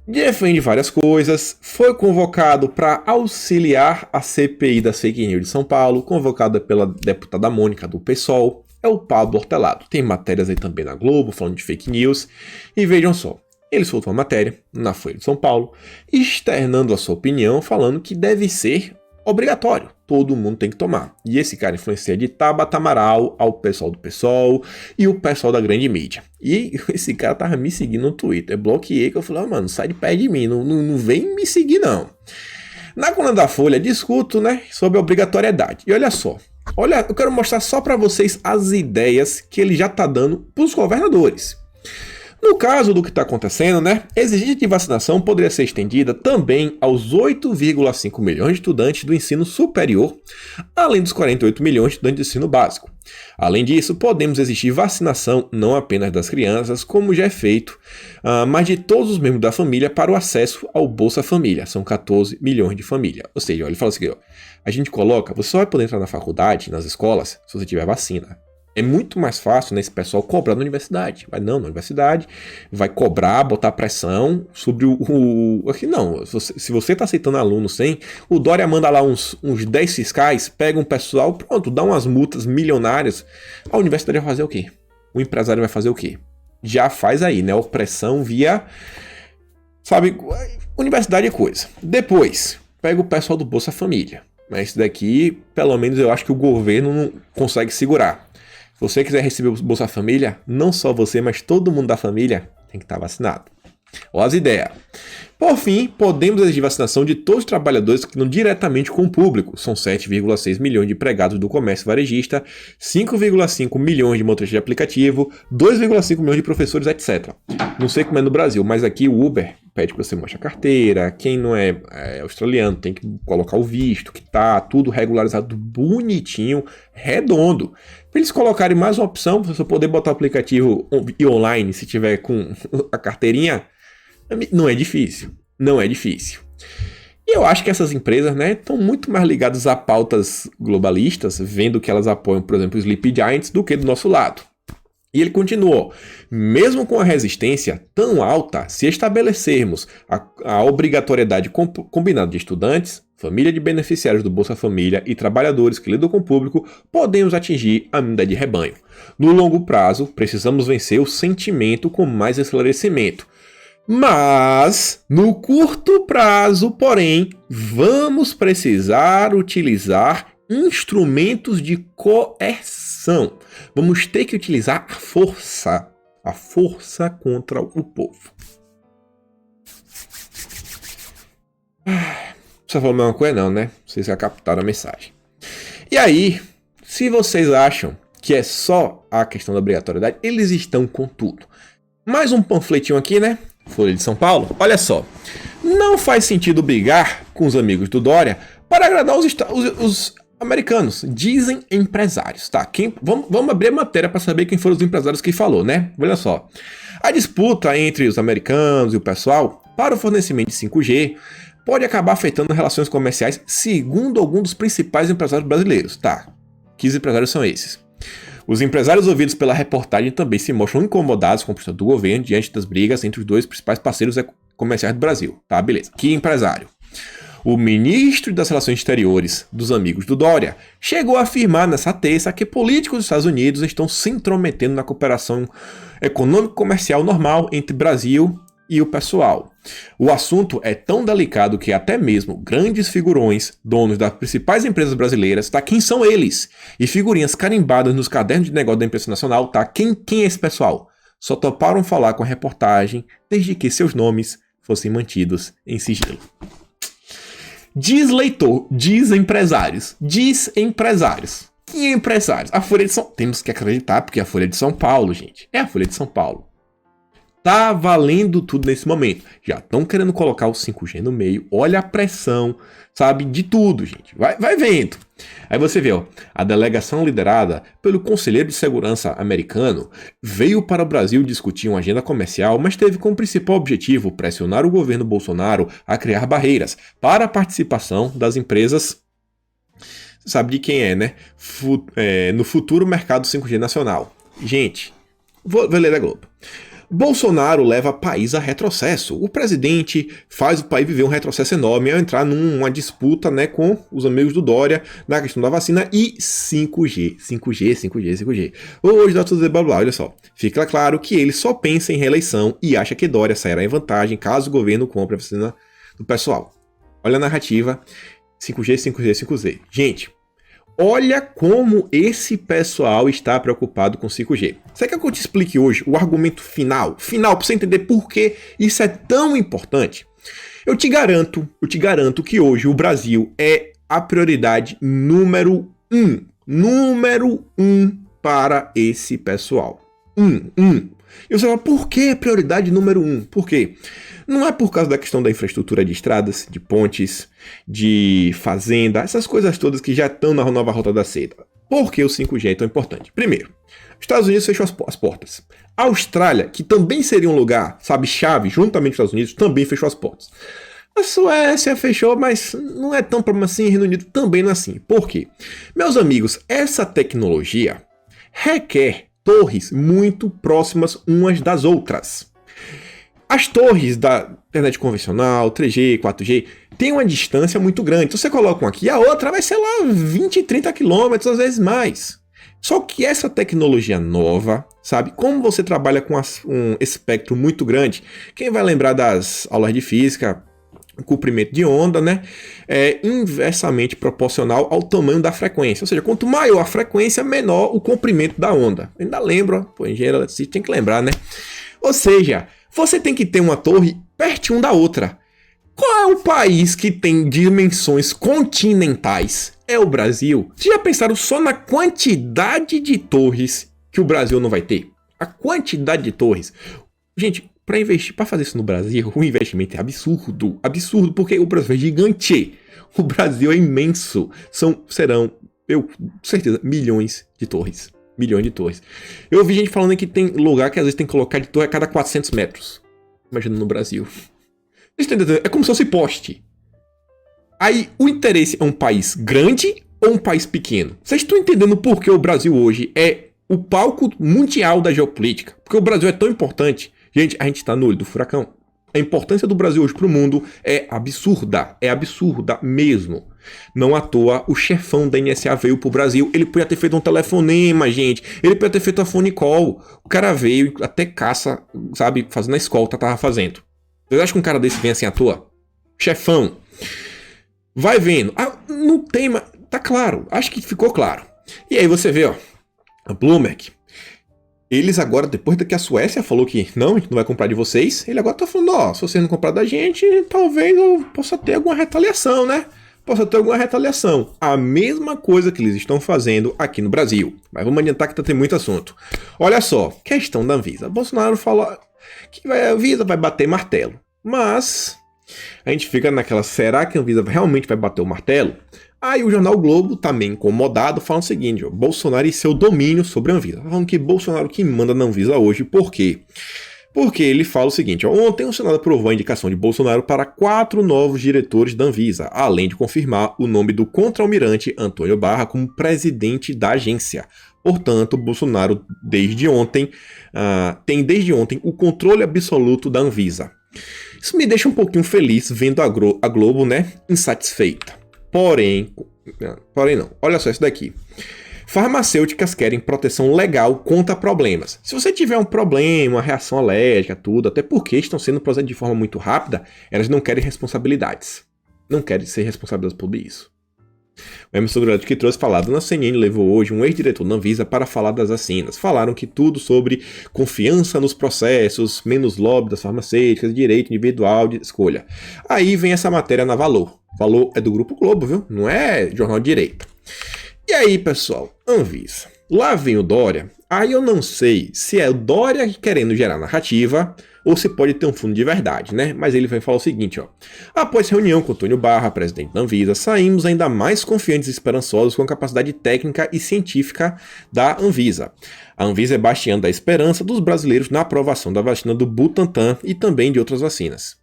Defende várias coisas, foi convocado para auxiliar a CPI das fake news de São Paulo, convocada pela deputada Mônica do PSOL, é o Pablo Hortelado. Tem matérias aí também na Globo falando de fake news, e vejam só, ele soltou uma matéria na Folha de São Paulo, externando a sua opinião, falando que deve ser obrigatório, todo mundo tem que tomar. E esse cara influencia de Tabata Amaral ao pessoal do PSOL e o pessoal da grande mídia. E esse cara tava me seguindo no Twitter, bloqueei, que eu falei, mano, sai de perto de mim, não vem me seguir não. Na coluna da Folha, discuto, sobre a obrigatoriedade. E olha só, eu quero mostrar só para vocês as ideias que ele já tá dando pros governadores. No caso do que está acontecendo, a exigência de vacinação poderia ser estendida também aos 8,5 milhões de estudantes do ensino superior, além dos 48 milhões de estudantes do ensino básico. Além disso, podemos exigir vacinação não apenas das crianças, como já é feito, mas de todos os membros da família para o acesso ao Bolsa Família. São 14 milhões de família. Ou seja, ele fala assim, a gente coloca, você só vai poder entrar na faculdade, nas escolas, se você tiver vacina. É muito mais fácil, esse pessoal cobrar na universidade. Vai na universidade, vai cobrar, botar pressão sobre Aqui não, se você está aceitando alunos sem, o Dória manda lá uns 10 fiscais, pega um pessoal, pronto, dá umas multas milionárias. A universidade vai fazer o quê? O empresário vai fazer o quê? Já faz aí, opressão via... Sabe, universidade é coisa. Depois, pega o pessoal do Bolsa Família. Mas isso daqui, pelo menos eu acho que o governo não consegue segurar. Se você quiser receber o Bolsa Família, não só você, mas todo mundo da família tem que estar vacinado. Olha as ideias. Por fim, podemos exigir vacinação de todos os trabalhadores que lidam diretamente com o público. São 7,6 milhões de empregados do comércio varejista, 5,5 milhões de motoristas de aplicativo, 2,5 milhões de professores, etc. Não sei como é no Brasil, mas aqui o Uber pede que você mostre a carteira. Quem não é australiano tem que colocar o visto, que tá tudo regularizado bonitinho, redondo. Para eles colocarem mais uma opção, para você poder botar o aplicativo e online se tiver com a carteirinha, não é difícil. Não é difícil. E eu acho que essas empresas, estão muito mais ligadas a pautas globalistas, vendo que elas apoiam, por exemplo, os Sleep Giants, do que do nosso lado. E ele continuou, mesmo com a resistência tão alta, se estabelecermos a obrigatoriedade combinada de estudantes, família de beneficiários do Bolsa Família e trabalhadores que lidam com o público, podemos atingir a imunidade de rebanho. No longo prazo, precisamos vencer o sentimento com mais esclarecimento. Mas, no curto prazo, porém, vamos precisar utilizar instrumentos de coerção. Vamos ter que utilizar a força contra o povo. Você falou a mesma coisa não, Vocês já captaram a mensagem. E aí, se vocês acham que é só a questão da obrigatoriedade, eles estão com tudo. Mais um panfletinho aqui, Folha de São Paulo. Olha só. Não faz sentido brigar com os amigos do Dória para agradar os americanos, dizem empresários, tá? Vamos abrir a matéria para saber quem foram os empresários que falou, Olha só. A disputa entre os americanos e o pessoal para o fornecimento de 5G pode acabar afetando relações comerciais, segundo alguns dos principais empresários brasileiros, tá? Que empresários são esses? Os empresários ouvidos pela reportagem também se mostram incomodados com a postura do governo diante das brigas entre os dois principais parceiros comerciais do Brasil, tá? Beleza. Que empresário? O ministro das Relações Exteriores dos amigos do Dória chegou a afirmar nessa terça que políticos dos Estados Unidos estão se intrometendo na cooperação econômico-comercial normal entre Brasil e o pessoal. O assunto é tão delicado que até mesmo grandes figurões, donos das principais empresas brasileiras, tá? Quem são eles? E figurinhas carimbadas nos cadernos de negócio da imprensa nacional, tá? Quem é esse pessoal? Só toparam falar com a reportagem desde que seus nomes fossem mantidos em sigilo. Diz leitor, diz empresários. Que empresários? A Folha de São Paulo. Temos que acreditar, porque é a Folha de São Paulo, gente. É a Folha de São Paulo. Tá valendo tudo nesse momento. Já estão querendo colocar o 5G no meio. Olha a pressão, sabe? De tudo, gente. Vai vendo. Aí você vê, ó, a delegação liderada pelo conselheiro de segurança americano veio para o Brasil discutir uma agenda comercial, mas teve como principal objetivo pressionar o governo Bolsonaro a criar barreiras para a participação das empresas. Você sabe de quem é, né? No futuro mercado 5G nacional. Gente, vou ler da Globo. Bolsonaro leva o país a retrocesso. O presidente faz o país viver um retrocesso enorme ao entrar numa disputa, né, com os amigos do Dória na questão da vacina e 5G. Hoje dá tudo de blá blá, olha só. Fica claro que ele só pensa em reeleição e acha que Dória sairá em vantagem caso o governo compre a vacina do pessoal. Olha a narrativa. 5G. Gente, olha como esse pessoal está preocupado com 5G. Você quer que eu te explique hoje o argumento final para você entender por que isso é tão importante? Eu te garanto que hoje o Brasil é a prioridade número um para esse pessoal. E você fala, por que prioridade número 1? Por quê? Não é por causa da questão da infraestrutura de estradas, de pontes, de fazenda, essas coisas todas que já estão na nova Rota da Seda. Por que o 5G é tão importante? Primeiro, os Estados Unidos fechou as portas. A Austrália, que também seria um lugar, sabe, chave, juntamente com os Estados Unidos, também fechou as portas. A Suécia fechou, mas não é tão problema assim, Reino Unido também não é assim. Por quê? Meus amigos, essa tecnologia requer torres muito próximas umas das outras. As torres da internet convencional, 3G, 4G, tem uma distância muito grande. Então você coloca uma aqui, a outra vai ser lá 20, 30 quilômetros, às vezes mais. Só que essa tecnologia nova, sabe, como você trabalha com um espectro muito grande, quem vai lembrar das aulas de física, o comprimento de onda, né, é inversamente proporcional ao tamanho da frequência. Ou seja, quanto maior a frequência, menor o comprimento da onda. Ainda lembra, pô, engenheiro eletricista tem que lembrar, né? Ou seja, você tem que ter uma torre pertinho da outra. Qual é o país que tem dimensões continentais? É o Brasil. Vocês já pensaram só na quantidade de torres que o Brasil não vai ter? A quantidade de torres. Gente, para investir, para fazer isso no Brasil, o investimento é absurdo, porque o Brasil é gigante. O Brasil é imenso. Serão, com certeza, milhões de torres. Eu vi gente falando que tem lugar que às vezes tem que colocar de torre a cada 400 metros. Imagina no Brasil. É como se fosse poste. Aí, o interesse é um país grande ou um país pequeno? Vocês estão entendendo por que o Brasil hoje é o palco mundial da geopolítica? Porque o Brasil é tão importante. Gente, a gente está no olho do furacão. A importância do Brasil hoje para o mundo é absurda mesmo. Não à toa, o chefão da NSA veio pro Brasil. Ele podia ter feito um telefonema, gente. Ele podia ter feito a phone call. O cara veio, até caça, sabe, fazendo a escolta, tava fazendo. Vocês acham que um cara desse vem assim à toa? Chefão. Vai vendo. No tema, tá claro. Acho que ficou claro. E aí você vê, ó, a Bloomberg. Eles agora, depois que a Suécia falou que não, a gente não vai comprar de vocês, ele agora tá falando, ó, se vocês não comprar da gente, talvez eu possa ter alguma retaliação, né? A mesma coisa que eles estão fazendo aqui no Brasil. Mas vamos adiantar que tem muito assunto. Olha só, questão da Anvisa. Bolsonaro fala que a Anvisa vai bater martelo. Mas a gente fica naquela, será que a Anvisa realmente vai bater o martelo? Aí o jornal Globo, também incomodado, fala o seguinte, ó, Bolsonaro e seu domínio sobre a Anvisa. Falando que Bolsonaro que manda na Anvisa hoje, por quê? Porque ele fala o seguinte, ó, ontem o Senado aprovou a indicação de Bolsonaro para 4 novos diretores da Anvisa, além de confirmar o nome do contra-almirante Antônio Barra como presidente da agência. Portanto, Bolsonaro tem desde ontem o controle absoluto da Anvisa. Isso me deixa um pouquinho feliz vendo a Globo, né, insatisfeita. Porém não. Olha só isso daqui. Farmacêuticas querem proteção legal contra problemas. Se você tiver um problema, uma reação alérgica, tudo, até porque estão sendo processadas de forma muito rápida, elas não querem responsabilidades. Não querem ser responsabilizadas por isso. O Emerson Grande que trouxe falado na CNN levou hoje um ex-diretor da Anvisa para falar das vacinas. Falaram que tudo sobre confiança nos processos, menos lobby das farmacêuticas, direito individual de escolha. Aí vem essa matéria na Valor. Valor é do Grupo Globo, viu? Não é jornal de direita. E aí, pessoal, Anvisa. Lá vem o Dória. Aí eu não sei se é o Dória querendo gerar narrativa ou se pode ter um fundo de verdade, né? Mas ele vai falar o seguinte, ó. Após reunião com Antônio Barra, presidente da Anvisa, saímos ainda mais confiantes e esperançosos com a capacidade técnica e científica da Anvisa. A Anvisa é bastião da esperança dos brasileiros na aprovação da vacina do Butantan e também de outras vacinas.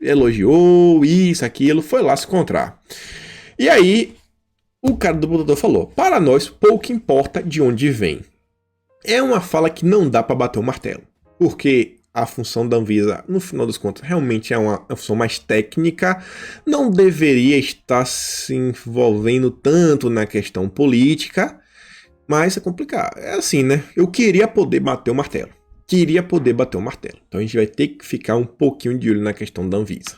Elogiou isso, aquilo, foi lá se encontrar. E aí, o cara do Butantan falou, para nós pouco importa de onde vem. É uma fala que não dá para bater o martelo. Porque a função da Anvisa, no final das contas, realmente é uma função mais técnica, não deveria estar se envolvendo tanto na questão política, mas é complicado. É assim, né? Eu queria poder bater o martelo. Então a gente vai ter que ficar um pouquinho de olho na questão da Anvisa.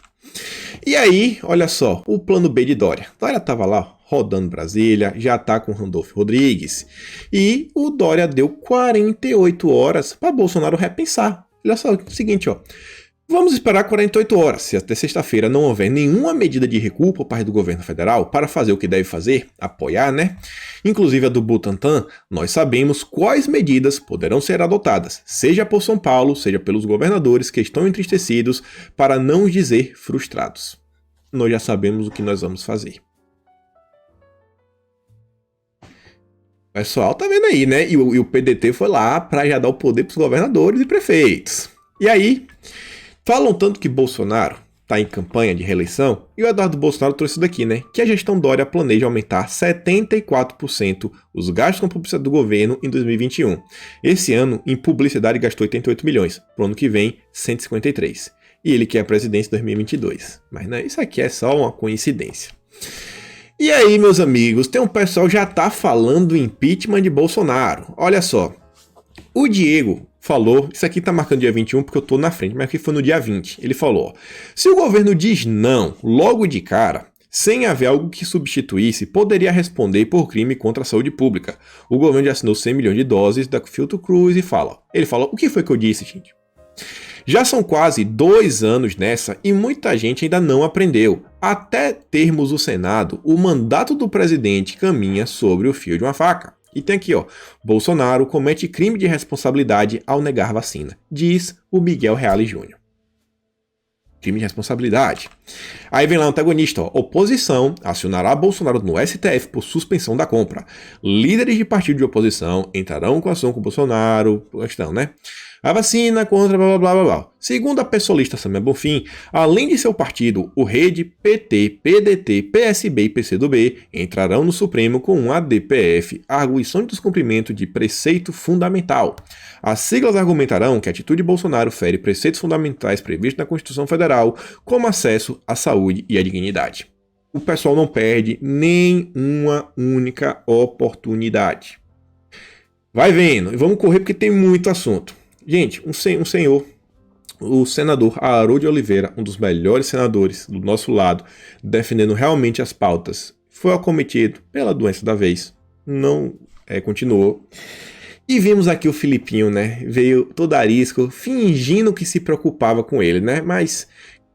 E aí, olha só, o plano B de Dória. Dória estava lá rodando Brasília, já está com Randolfo Rodrigues. E o Dória deu 48 horas para Bolsonaro repensar. Olha só, o seguinte, ó. Vamos esperar 48 horas, se até sexta-feira não houver nenhuma medida de recuo por parte do governo federal para fazer o que deve fazer, apoiar, né? Inclusive a do Butantan, nós sabemos quais medidas poderão ser adotadas, seja por São Paulo, seja pelos governadores que estão entristecidos, para não dizer frustrados. Nós já sabemos o que nós vamos fazer. O pessoal tá vendo aí, né? E o PDT foi lá para já dar o poder para os governadores e prefeitos. E aí, falam tanto que Bolsonaro está em campanha de reeleição, e o Eduardo Bolsonaro trouxe isso daqui, né? Que a gestão Dória planeja aumentar 74% os gastos com publicidade do governo em 2021. Esse ano, em publicidade, gastou 88 milhões. Pro ano que vem, 153. E ele quer a presidência em 2022. Mas né, isso aqui é só uma coincidência. E aí, meus amigos, tem um pessoal que já tá falando impeachment de Bolsonaro. Olha só, o Diego falou, isso aqui tá marcando dia 21 porque eu tô na frente, mas aqui foi no dia 20. Ele falou, se o governo diz não logo de cara, sem haver algo que substituísse, poderia responder por crime contra a saúde pública. O governo já assinou 100 milhões de doses da Fiocruz e ele fala, o que foi que eu disse, gente? Já são quase 2 anos nessa e muita gente ainda não aprendeu. Até termos o Senado, o mandato do presidente caminha sobre o fio de uma faca. E tem aqui, ó, Bolsonaro comete crime de responsabilidade ao negar vacina, diz o Miguel Reale Júnior. Crime de responsabilidade. Aí vem lá o antagonista, ó, oposição acionará Bolsonaro no STF por suspensão da compra. Líderes de partido de oposição entrarão com ação com Bolsonaro, questão, né? A vacina contra blá blá blá blá. Segundo a pessoalista Samia Bonfim, além de seu partido, o Rede, PT, PDT, PSB e PCdoB entrarão no Supremo com um ADPF, arguição de descumprimento de preceito fundamental. As siglas argumentarão que a atitude de Bolsonaro fere preceitos fundamentais previstos na Constituição Federal, como acesso à saúde e à dignidade. O pessoal não perde nem uma única oportunidade. Vai vendo, e vamos correr porque tem muito assunto. Gente, um senhor, o senador Harold Oliveira, um dos melhores senadores do nosso lado, defendendo realmente as pautas, foi acometido pela doença da vez, não continuou. E vimos aqui o Filipinho, né, veio todo arisco, fingindo que se preocupava com ele, né, mas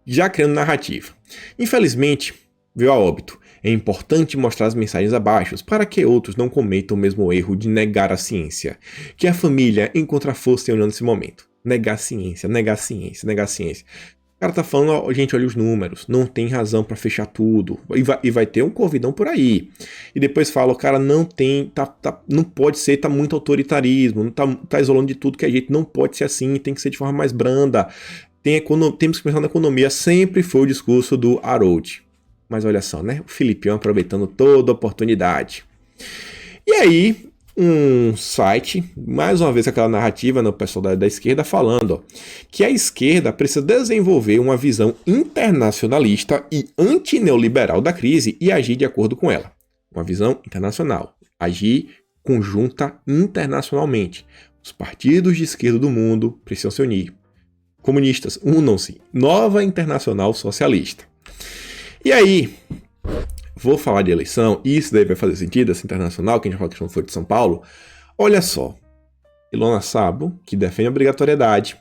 já criando narrativa. Infelizmente, veio a óbito. É importante mostrar as mensagens abaixo para que outros não cometam o mesmo erro de negar a ciência. Que a família encontre força e união nesse momento. Negar a ciência, negar a ciência, negar a ciência. O cara tá falando, ó, gente, olha os números, não tem razão para fechar tudo. E vai ter um covidão por aí. E depois fala, o cara não tem, não pode ser, tá muito autoritarismo, tá isolando de tudo que a gente não pode ser assim, tem que ser de forma mais branda. Temos que pensar na economia, sempre foi o discurso do Harold. Mas olha só, né? O Filipinho aproveitando toda a oportunidade. E aí, um site, mais uma vez aquela narrativa no pessoal da esquerda falando ó, que a esquerda precisa desenvolver uma visão internacionalista e antineoliberal da crise e agir de acordo com ela. Uma visão internacional, agir conjunta internacionalmente. Os partidos de esquerda do mundo precisam se unir. Comunistas, unam-se. Nova Internacional Socialista. E aí, vou falar de eleição, e isso daí vai fazer sentido, essa internacional, que a gente fala que não foi de São Paulo. Olha só, Ilona Sabo, que defende a obrigatoriedade,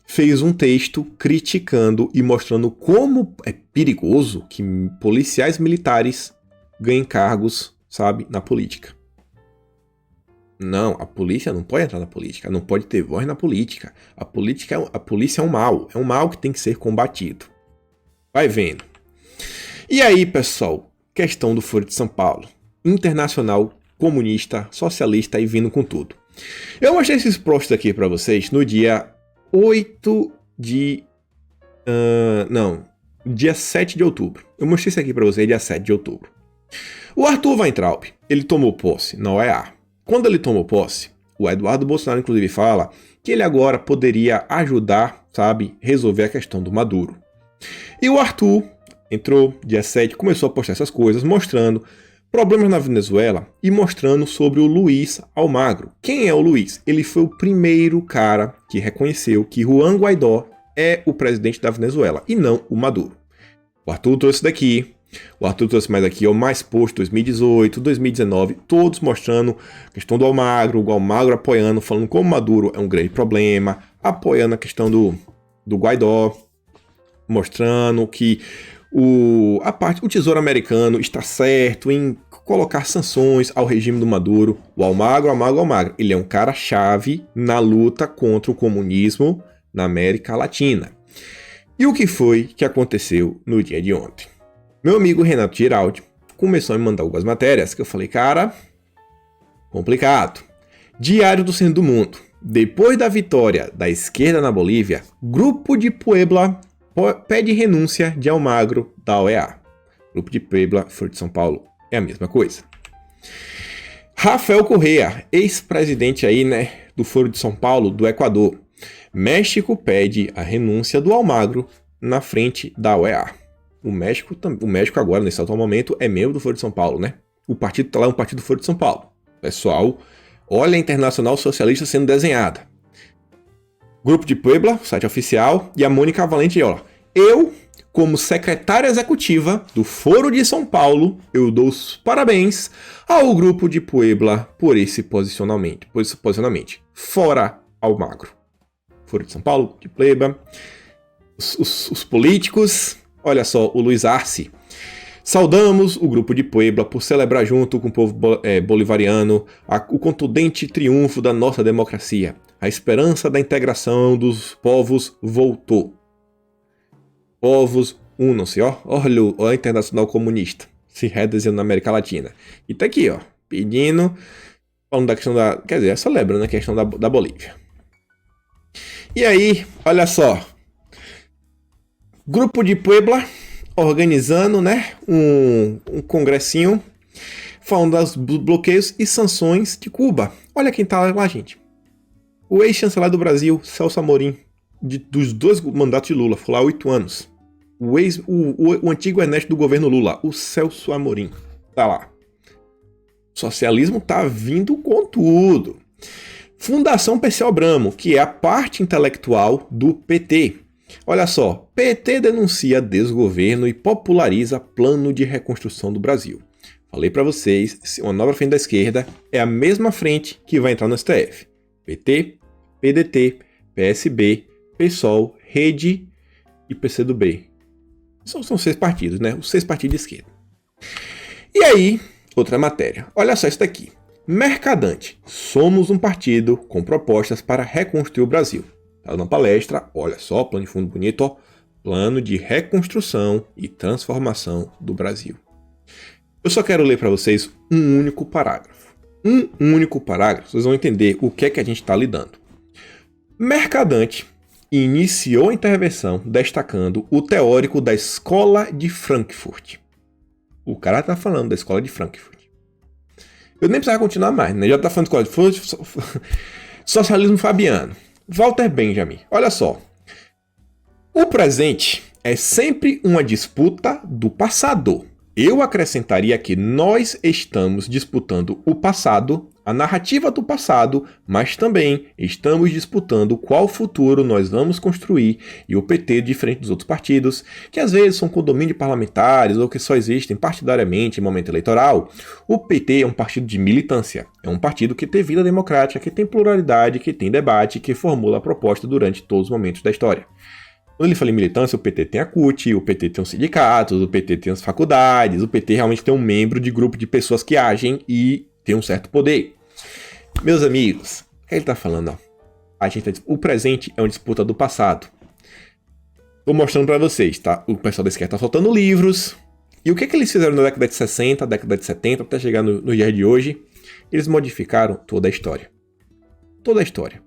fez um texto criticando e mostrando como é perigoso que policiais militares ganhem cargos, sabe, na política. Não, a polícia não pode entrar na política, não pode ter voz na política. A polícia é um mal que tem que ser combatido. Vai vendo. E aí, pessoal, questão do Foro de São Paulo. Internacional, comunista, socialista e vindo com tudo. Eu mostrei esses posts aqui para vocês no dia 8 de... dia 7 de outubro. Eu mostrei isso aqui para vocês dia 7 de outubro. O Arthur Weintraub, ele tomou posse na OEA. Quando ele tomou posse, o Eduardo Bolsonaro, inclusive, fala que ele agora poderia ajudar, sabe, resolver a questão do Maduro. E o Arthur entrou, dia 7, começou a postar essas coisas, mostrando problemas na Venezuela e mostrando sobre o Luiz Almagro. Quem é o Luiz? Ele foi o primeiro cara que reconheceu que Juan Guaidó é o presidente da Venezuela e não o Maduro. O Arthur trouxe daqui. O Arthur trouxe mais aqui, mais post 2018, 2019, todos mostrando a questão do Almagro, o Almagro apoiando, falando como o Maduro é um grande problema, apoiando a questão do Guaidó, mostrando que o Tesouro Americano está certo em colocar sanções ao regime do Maduro. O Almagro, ele é um cara-chave na luta contra o comunismo na América Latina. E o que foi que aconteceu no dia de ontem? Meu amigo Renato Giraldi começou a me mandar algumas matérias que eu falei, cara, complicado. Diário do Centro do Mundo. Depois da vitória da esquerda na Bolívia, Grupo de Puebla pede renúncia de Almagro da OEA. Grupo de Puebla, Foro de São Paulo, é a mesma coisa. Rafael Correa, ex-presidente aí, né, do Foro de São Paulo, do Equador. México pede a renúncia do Almagro na frente da OEA. O México agora, nesse atual momento, é membro do Foro de São Paulo, né? O partido tá lá, um partido do Foro de São Paulo. Pessoal, olha a Internacional Socialista sendo desenhada. Grupo de Puebla, site oficial, e a Mônica Valente, ó. Eu, como secretária executiva do Foro de São Paulo, eu dou os parabéns ao Grupo de Puebla por esse posicionamento. Fora Almagro. Foro de São Paulo, de Puebla, os políticos... Olha só, o Luiz Arce. Saudamos o Grupo de Puebla por celebrar junto com o povo bolivariano o contundente triunfo da nossa democracia. A esperança da integração dos povos voltou. Povos unam-se, ó. Olha a Internacional Comunista se redesenhando na América Latina. E tá aqui, ó, pedindo, falando da questão da... Quer dizer, celebrando a questão da Bolívia. E aí, olha só. Grupo de Puebla organizando, né, um congressinho falando dos bloqueios e sanções de Cuba. Olha quem tá lá, gente. O ex-chanceler do Brasil, Celso Amorim, dos 2 mandatos de Lula, foi lá 8 anos. O antigo Ernesto do governo Lula, o Celso Amorim, tá lá. O socialismo tá vindo com tudo. Fundação Perseu Abramo, que é a parte intelectual do PT. Olha só, PT denuncia desgoverno e populariza plano de reconstrução do Brasil. Falei para vocês, uma nova frente da esquerda é a mesma frente que vai entrar no STF. PT, PDT, PSB, PSOL, Rede e PCdoB. São 6 partidos, né? Os 6 partidos de esquerda. E aí, outra matéria. Olha só isso daqui. Mercadante. Somos um partido com propostas para reconstruir o Brasil. Tá na palestra, olha só, plano de fundo bonito, ó. Plano de reconstrução e transformação do Brasil. Eu só quero ler para vocês um único parágrafo. Um único parágrafo, vocês vão entender o que é que a gente está lidando. Mercadante iniciou a intervenção destacando o teórico da Escola de Frankfurt. O cara está falando da Escola de Frankfurt. Eu nem precisava continuar mais, né? Já tá falando de coisa. Socialismo fabiano. Walter Benjamin. Olha só. O presente é sempre uma disputa do passado. Eu acrescentaria que nós estamos disputando o passado, a narrativa do passado, mas também estamos disputando qual futuro nós vamos construir, e o PT, diferente dos outros partidos, que às vezes são condomínio de parlamentares ou que só existem partidariamente em momento eleitoral, o PT é um partido de militância, é um partido que tem vida democrática, que tem pluralidade, que tem debate, que formula a proposta durante todos os momentos da história. Quando ele fala em militância, o PT tem a CUT, o PT tem os sindicatos, o PT tem as faculdades, o PT realmente tem um membro de grupo de pessoas que agem e tem um certo poder. Meus amigos, o que ele está falando? O presente é uma disputa do passado. Estou mostrando para vocês, tá? O pessoal da esquerda está soltando livros. E o que eles fizeram na década de 60, década de 70, até chegar no dia de hoje? Eles modificaram toda a história. Toda a história.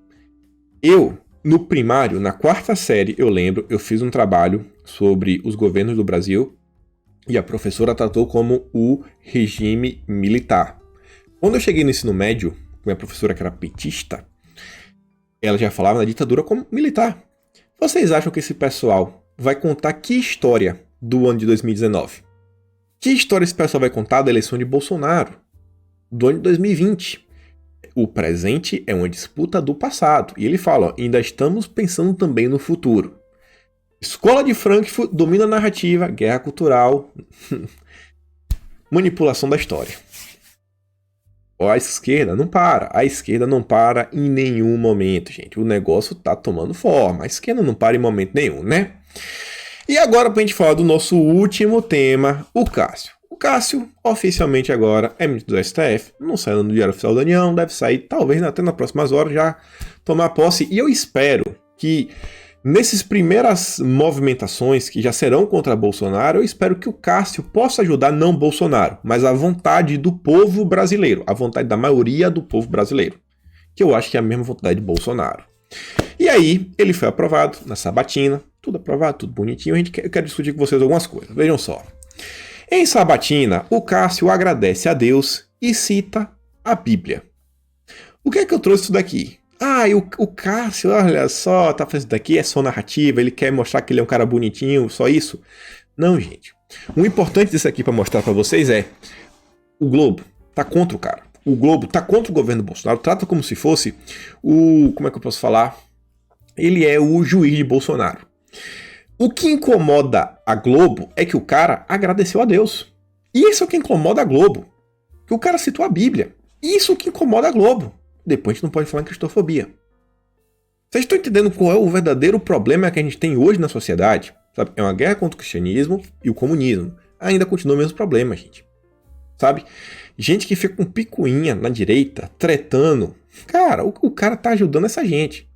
No primário, na quarta série, eu lembro, eu fiz um trabalho sobre os governos do Brasil e a professora tratou como o regime militar. Quando eu cheguei no ensino médio, minha professora que era petista, ela já falava na ditadura como militar. Vocês acham que esse pessoal vai contar que história do ano de 2019? Que história esse pessoal vai contar da eleição de Bolsonaro, do ano de 2020? O presente é uma disputa do passado. E ele fala, ainda estamos pensando também no futuro. Escola de Frankfurt domina a narrativa, guerra cultural, manipulação da história. A esquerda não para. A esquerda não para em nenhum momento, gente. O negócio tá tomando forma. A esquerda não para em momento nenhum, né? E agora, pra gente falar do nosso último tema, o Cássio. O Cássio, oficialmente agora, é ministro do STF, não saiu no Diário Oficial da União, deve sair talvez até nas próximas horas já tomar posse. E eu espero que nessas primeiras movimentações que já serão contra Bolsonaro, eu espero que o Cássio possa ajudar não Bolsonaro, mas a vontade do povo brasileiro, a vontade da maioria do povo brasileiro, que eu acho que é a mesma vontade de Bolsonaro. E aí, ele foi aprovado na sabatina, tudo aprovado, tudo bonitinho. Eu quero discutir com vocês algumas coisas, vejam só. Em sabatina, o Cássio agradece a Deus e cita a Bíblia. O que é que eu trouxe isso daqui? O Cássio, olha só, tá fazendo isso daqui, é só narrativa, ele quer mostrar que ele é um cara bonitinho, só isso? Não, gente. O importante disso aqui para mostrar para vocês é o Globo tá contra o cara. O Globo tá contra o governo Bolsonaro, trata como se fosse como é que eu posso falar? Ele é o juiz de Bolsonaro. O que incomoda a Globo é que o cara agradeceu a Deus. Isso é o que incomoda a Globo. Que o cara citou a Bíblia. Isso é o que incomoda a Globo. Depois a gente não pode falar em cristofobia. Vocês estão entendendo qual é o verdadeiro problema que a gente tem hoje na sociedade? Sabe? É uma guerra contra o cristianismo e o comunismo. Ainda continua o mesmo problema, gente. Sabe? Gente que fica com picuinha na direita, tretando. Cara, o cara tá ajudando essa gente.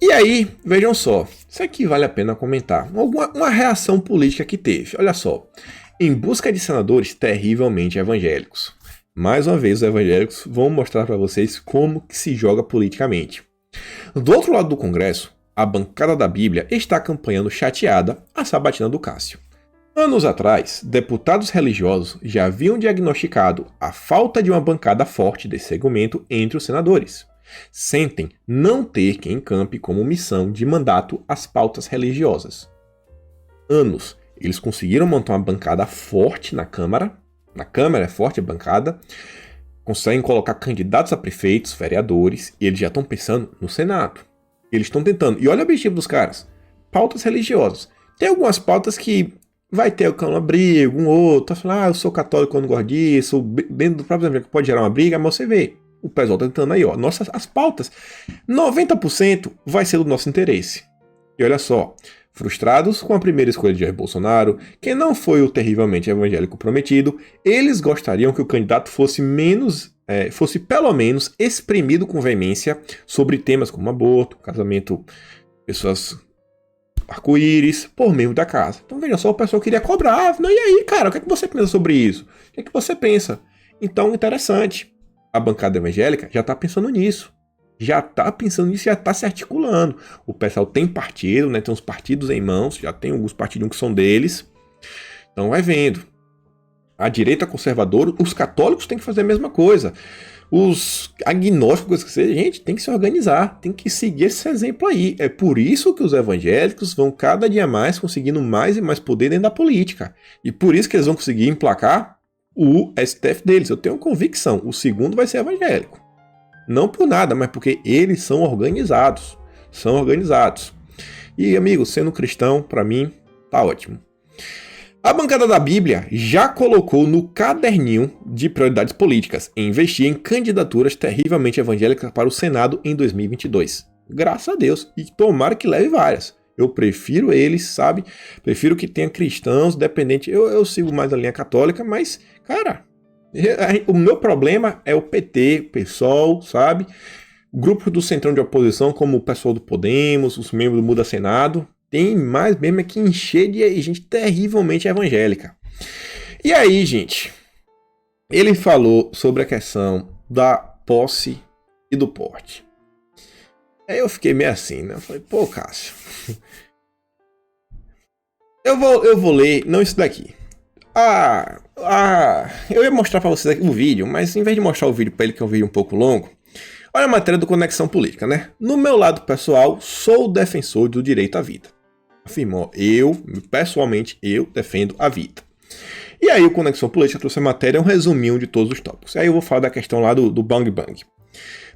E aí, vejam só, isso aqui vale a pena comentar. Uma reação política que teve. Olha só, em busca de senadores terrivelmente evangélicos. Mais uma vez, os evangélicos vão mostrar para vocês como que se joga politicamente. Do outro lado do Congresso, a bancada da Bíblia está acompanhando chateada a sabatina do Cássio. Anos atrás, deputados religiosos já haviam diagnosticado a falta de uma bancada forte desse segmento entre os senadores. Sentem não ter quem encampe como missão de mandato as pautas religiosas. Anos, eles conseguiram montar uma bancada forte na Câmara. Na Câmara é forte a bancada. Conseguem colocar candidatos a prefeitos, vereadores, e eles já estão pensando no Senado. Eles estão tentando. E olha o objetivo dos caras. Pautas religiosas. Tem algumas pautas que vai ter uma briga, um outro. Eu sou católico, eu não gosto disso. Dentro do próprio evangélico pode gerar uma briga, mas você vê. O pessoal tá tentando aí, ó. As pautas, 90% vai ser do nosso interesse. E olha só, frustrados com a primeira escolha de Jair Bolsonaro, que não foi o terrivelmente evangélico prometido, eles gostariam que o candidato fosse pelo menos exprimido com veemência sobre temas como aborto, casamento, pessoas arco-íris, por meio da casa. Então veja só, o pessoal queria cobrar. E aí, cara, o que é que você pensa sobre isso? O que é que você pensa? Então, interessante. A bancada evangélica já está pensando nisso. Já está se articulando. O pessoal tem partido, né? Tem uns partidos em mãos, já tem alguns partidos que são deles. Então vai vendo. A direita conservadora, os católicos têm que fazer a mesma coisa. Os agnósticos, que seja, gente, tem que se organizar, tem que seguir esse exemplo aí. É por isso que os evangélicos vão cada dia mais conseguindo mais e mais poder dentro da política. E por isso que eles vão conseguir emplacar o STF deles. Eu tenho convicção, o segundo vai ser evangélico. Não por nada, mas porque eles são organizados. São organizados. E, amigo, sendo cristão, para mim, tá ótimo. A bancada da Bíblia já colocou no caderninho de prioridades políticas investir em candidaturas terrivelmente evangélicas para o Senado em 2022. Graças a Deus. E tomara que leve várias. Eu prefiro eles, sabe? Prefiro que tenha cristãos, dependente. Eu sigo mais a linha católica, mas, cara, o meu problema é o PT, o PSOL, sabe? Grupos do centrão de oposição, como o pessoal do Podemos, os membros do Muda Senado, tem mais mesmo é que encher de gente terrivelmente evangélica. E aí, gente, ele falou sobre a questão da posse e do porte. Aí eu fiquei meio assim, né? Eu falei, pô, Cássio, eu vou ler, não isso daqui. Eu ia mostrar pra vocês aqui o vídeo, mas em vez de mostrar o vídeo pra ele, que é um vídeo um pouco longo, olha a matéria do Conexão Política, né? No meu lado pessoal, sou defensor do direito à vida. Afirmou, pessoalmente, eu defendo a vida. E aí o Conexão Política trouxe a matéria, um resuminho de todos os tópicos. Aí eu vou falar da questão lá do Bang Bang.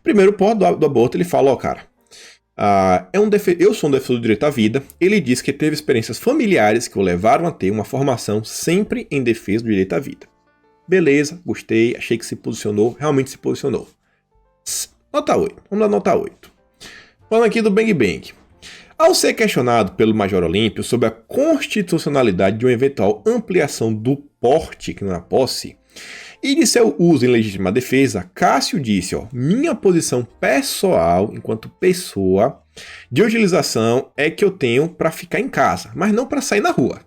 Primeiro, o do aborto, ele fala, ó, cara, eu sou um defensor do direito à vida. Ele diz que teve experiências familiares que o levaram a ter uma formação sempre em defesa do direito à vida. Beleza, gostei, achei que se posicionou, realmente se posicionou. Nota 8, vamos dar nota 8. Falando aqui do Bang Bang. Ao ser questionado pelo Major Olímpio sobre a constitucionalidade de uma eventual ampliação do porte, que não é a posse, e de seu uso em legítima defesa, Cássio disse, ó, minha posição pessoal, enquanto pessoa, de utilização é que eu tenho para ficar em casa, mas não para sair na rua.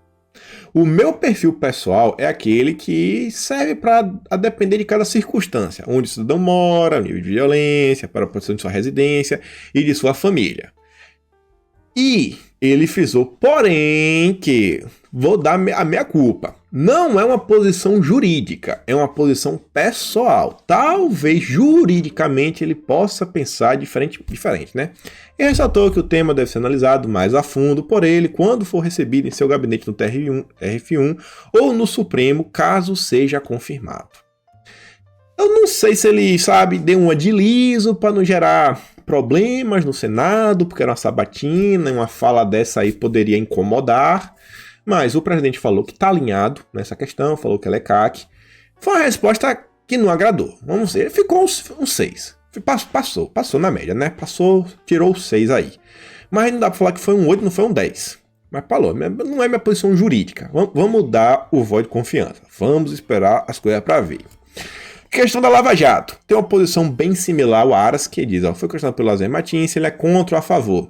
O meu perfil pessoal é aquele que serve para depender de cada circunstância, onde o cidadão mora, nível de violência, para a proteção de sua residência e de sua família. E ele frisou, porém, que vou dar a minha culpa. Não é uma posição jurídica, é uma posição pessoal. Talvez juridicamente ele possa pensar diferente, né? E ressaltou que o tema deve ser analisado mais a fundo por ele quando for recebido em seu gabinete no TRF1 ou no Supremo, caso seja confirmado. Eu não sei se ele, sabe, deu uma de liso para não gerar problemas no Senado, porque era uma sabatina, uma fala dessa aí poderia incomodar, mas o presidente falou que está alinhado nessa questão, falou que ela é CAC. Foi uma resposta que não agradou. Vamos ver, ficou um 6. Passou na média, né? Tirou o 6 aí. Mas não dá para falar que foi um 8, não foi um 10. Mas falou, não é minha posição jurídica. Vamos dar o voto de confiança. Vamos esperar as coisas para ver. Questão da Lava Jato. Tem uma posição bem similar ao Aras, que diz, foi questionado pelo Lazer Martins se ele é contra ou a favor.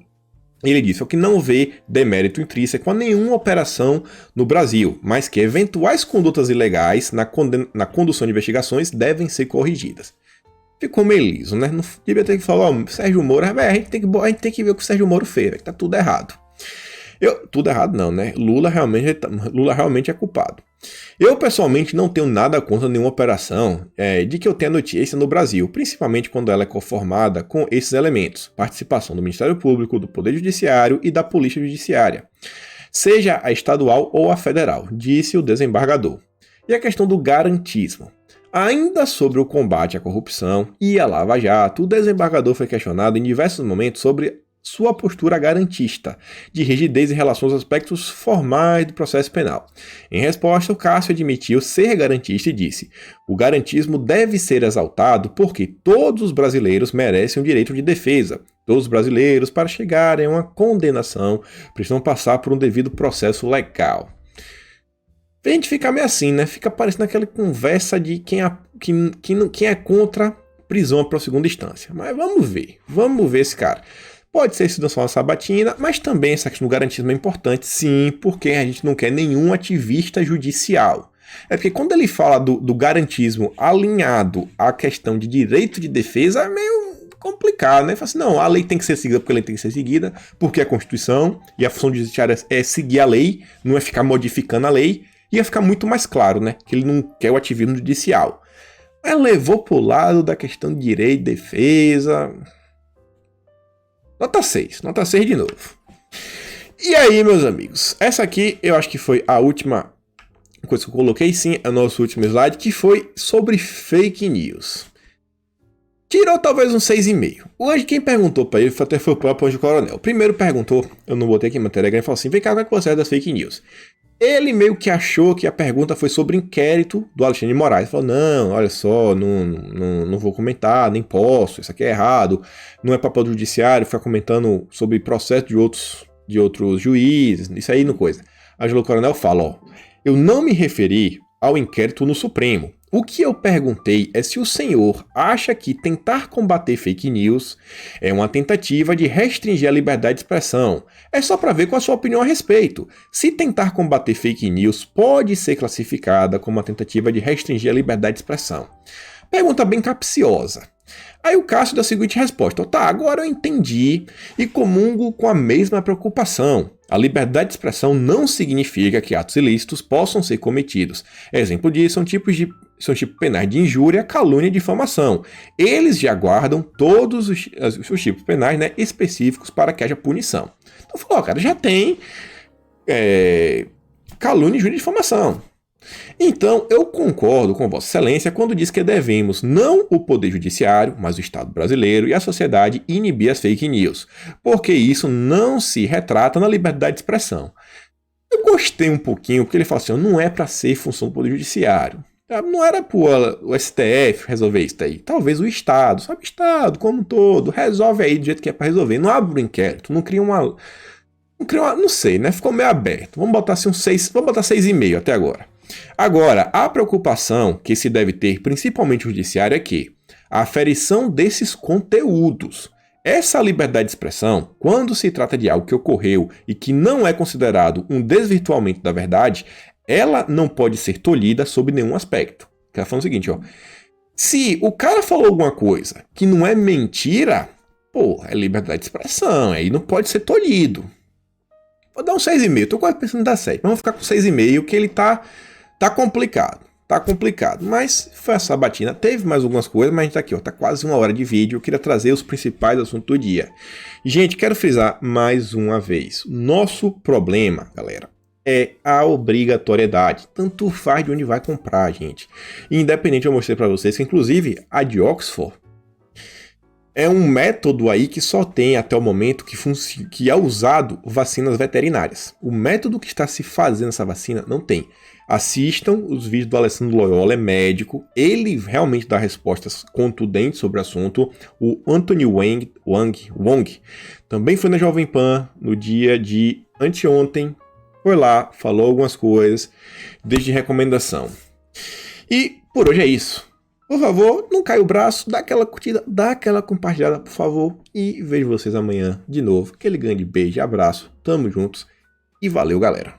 Ele disse que não vê demérito intrínseco a nenhuma operação no Brasil, mas que eventuais condutas ilegais na condução de investigações devem ser corrigidas. Ficou meio liso, né? Não devia ter que falar, Sérgio Moro, a gente tem que ver o que o Sérgio Moro fez, que tá tudo errado. Tudo errado não, né? Lula realmente é culpado. Eu, pessoalmente, não tenho nada contra nenhuma operação de que eu tenha notícia no Brasil, principalmente quando ela é conformada com esses elementos, participação do Ministério Público, do Poder Judiciário e da Polícia Judiciária, seja a estadual ou a federal, disse o desembargador. E a questão do garantismo. Ainda sobre o combate à corrupção e à Lava Jato, o desembargador foi questionado em diversos momentos sobre sua postura garantista, de rigidez em relação aos aspectos formais do processo penal. Em resposta, o Cássio admitiu ser garantista e disse: o garantismo deve ser exaltado porque todos os brasileiros merecem o direito de defesa. Todos os brasileiros, para chegarem a uma condenação, precisam passar por um devido processo legal. A gente fica meio assim, né? Fica parecendo aquela conversa de quem é contra prisão para a segunda instância. Mas vamos ver esse cara. Pode ser isso só uma sabatina, mas também essa questão do garantismo é importante, sim, porque a gente não quer nenhum ativista judicial. É porque quando ele fala do garantismo alinhado à questão de direito de defesa, é meio complicado, né? Ele fala assim, não, a lei tem que ser seguida porque a lei tem que ser seguida, porque é a Constituição, e a função judiciária é seguir a lei, não é ficar modificando a lei. ia ficar muito mais claro, né? Que ele não quer o ativismo judicial. Mas levou pro lado da questão de direito e defesa. Nota 6 de novo. E aí, meus amigos, essa aqui eu acho que foi a última coisa que eu coloquei, sim, é o nosso último slide, que foi sobre fake news. Tirou talvez um 6,5. Hoje quem perguntou pra ele até foi o próprio Anjo Coronel. Primeiro perguntou, eu não botei aqui em matéria, ele falou assim, vem cá, o que você é das fake news? Ele meio que achou que a pergunta foi sobre inquérito do Alexandre de Moraes. Ele falou, não, olha só, não vou comentar, nem posso, isso aqui é errado, não é papel do judiciário ficar comentando sobre processo de outros juízes, isso aí não coisa. Ângelo Coronel fala, ó, eu não me referi ao inquérito no Supremo. O que eu perguntei é se o senhor acha que tentar combater fake news é uma tentativa de restringir a liberdade de expressão. É só para ver qual a sua opinião a respeito. Se tentar combater fake news pode ser classificada como uma tentativa de restringir a liberdade de expressão. Pergunta bem capciosa. Aí o Cássio dá a seguinte resposta, tá, agora eu entendi e comungo com a mesma preocupação. A liberdade de expressão não significa que atos ilícitos possam ser cometidos. Exemplo disso são tipos penais de injúria, calúnia e difamação. Eles já guardam todos os tipos penais, né, específicos para que haja punição. Então falou, cara, já tem calúnia, injúria e difamação. Então, eu concordo com Vossa Excelência quando diz que devemos, não o Poder Judiciário, mas o Estado brasileiro e a sociedade inibir as fake news, porque isso não se retrata na liberdade de expressão. Eu gostei um pouquinho, porque ele fala assim, não é para ser função do Poder Judiciário. Não era para o STF resolver isso aí. Talvez o Estado, sabe, o Estado como um todo, resolve aí do jeito que é para resolver. Não abre um inquérito, não cria uma... Não sei, né? Ficou meio aberto. Vamos botar assim 6,5 até agora. Agora, a preocupação que se deve ter, principalmente o judiciário, é que a aferição desses conteúdos, essa liberdade de expressão, quando se trata de algo que ocorreu e que não é considerado um desvirtuamento da verdade, ela não pode ser tolhida sob nenhum aspecto. Ela falando o seguinte, ó, se o cara falou alguma coisa que não é mentira, pô, é liberdade de expressão, aí não pode ser tolhido. Vou dar um 6,5, tô quase pensando em dar 7, mas vamos ficar com 6,5, que ele tá complicado. Tá complicado, mas foi essa sabatina. Teve mais algumas coisas, mas a gente tá aqui, ó, tá quase 1 hora de vídeo. Eu queria trazer os principais assuntos do dia. Gente, quero frisar mais uma vez. Nosso problema, galera, é a obrigatoriedade. Tanto faz de onde vai comprar, gente. E independente, eu mostrei pra vocês que, inclusive, a de Oxford é um método aí que só tem até o momento que é usado vacinas veterinárias. O método que está se fazendo essa vacina não tem. Assistam os vídeos do Alessandro Loyola, é médico, ele realmente dá respostas contundentes sobre o assunto. O Anthony Wong também foi na Jovem Pan no dia de anteontem, foi lá, falou algumas coisas, desde recomendação. E por hoje é isso. Por favor, não caia o braço, dá aquela curtida, dá aquela compartilhada, por favor. E vejo vocês amanhã de novo. Aquele grande beijo e abraço. Tamo juntos. E valeu, galera.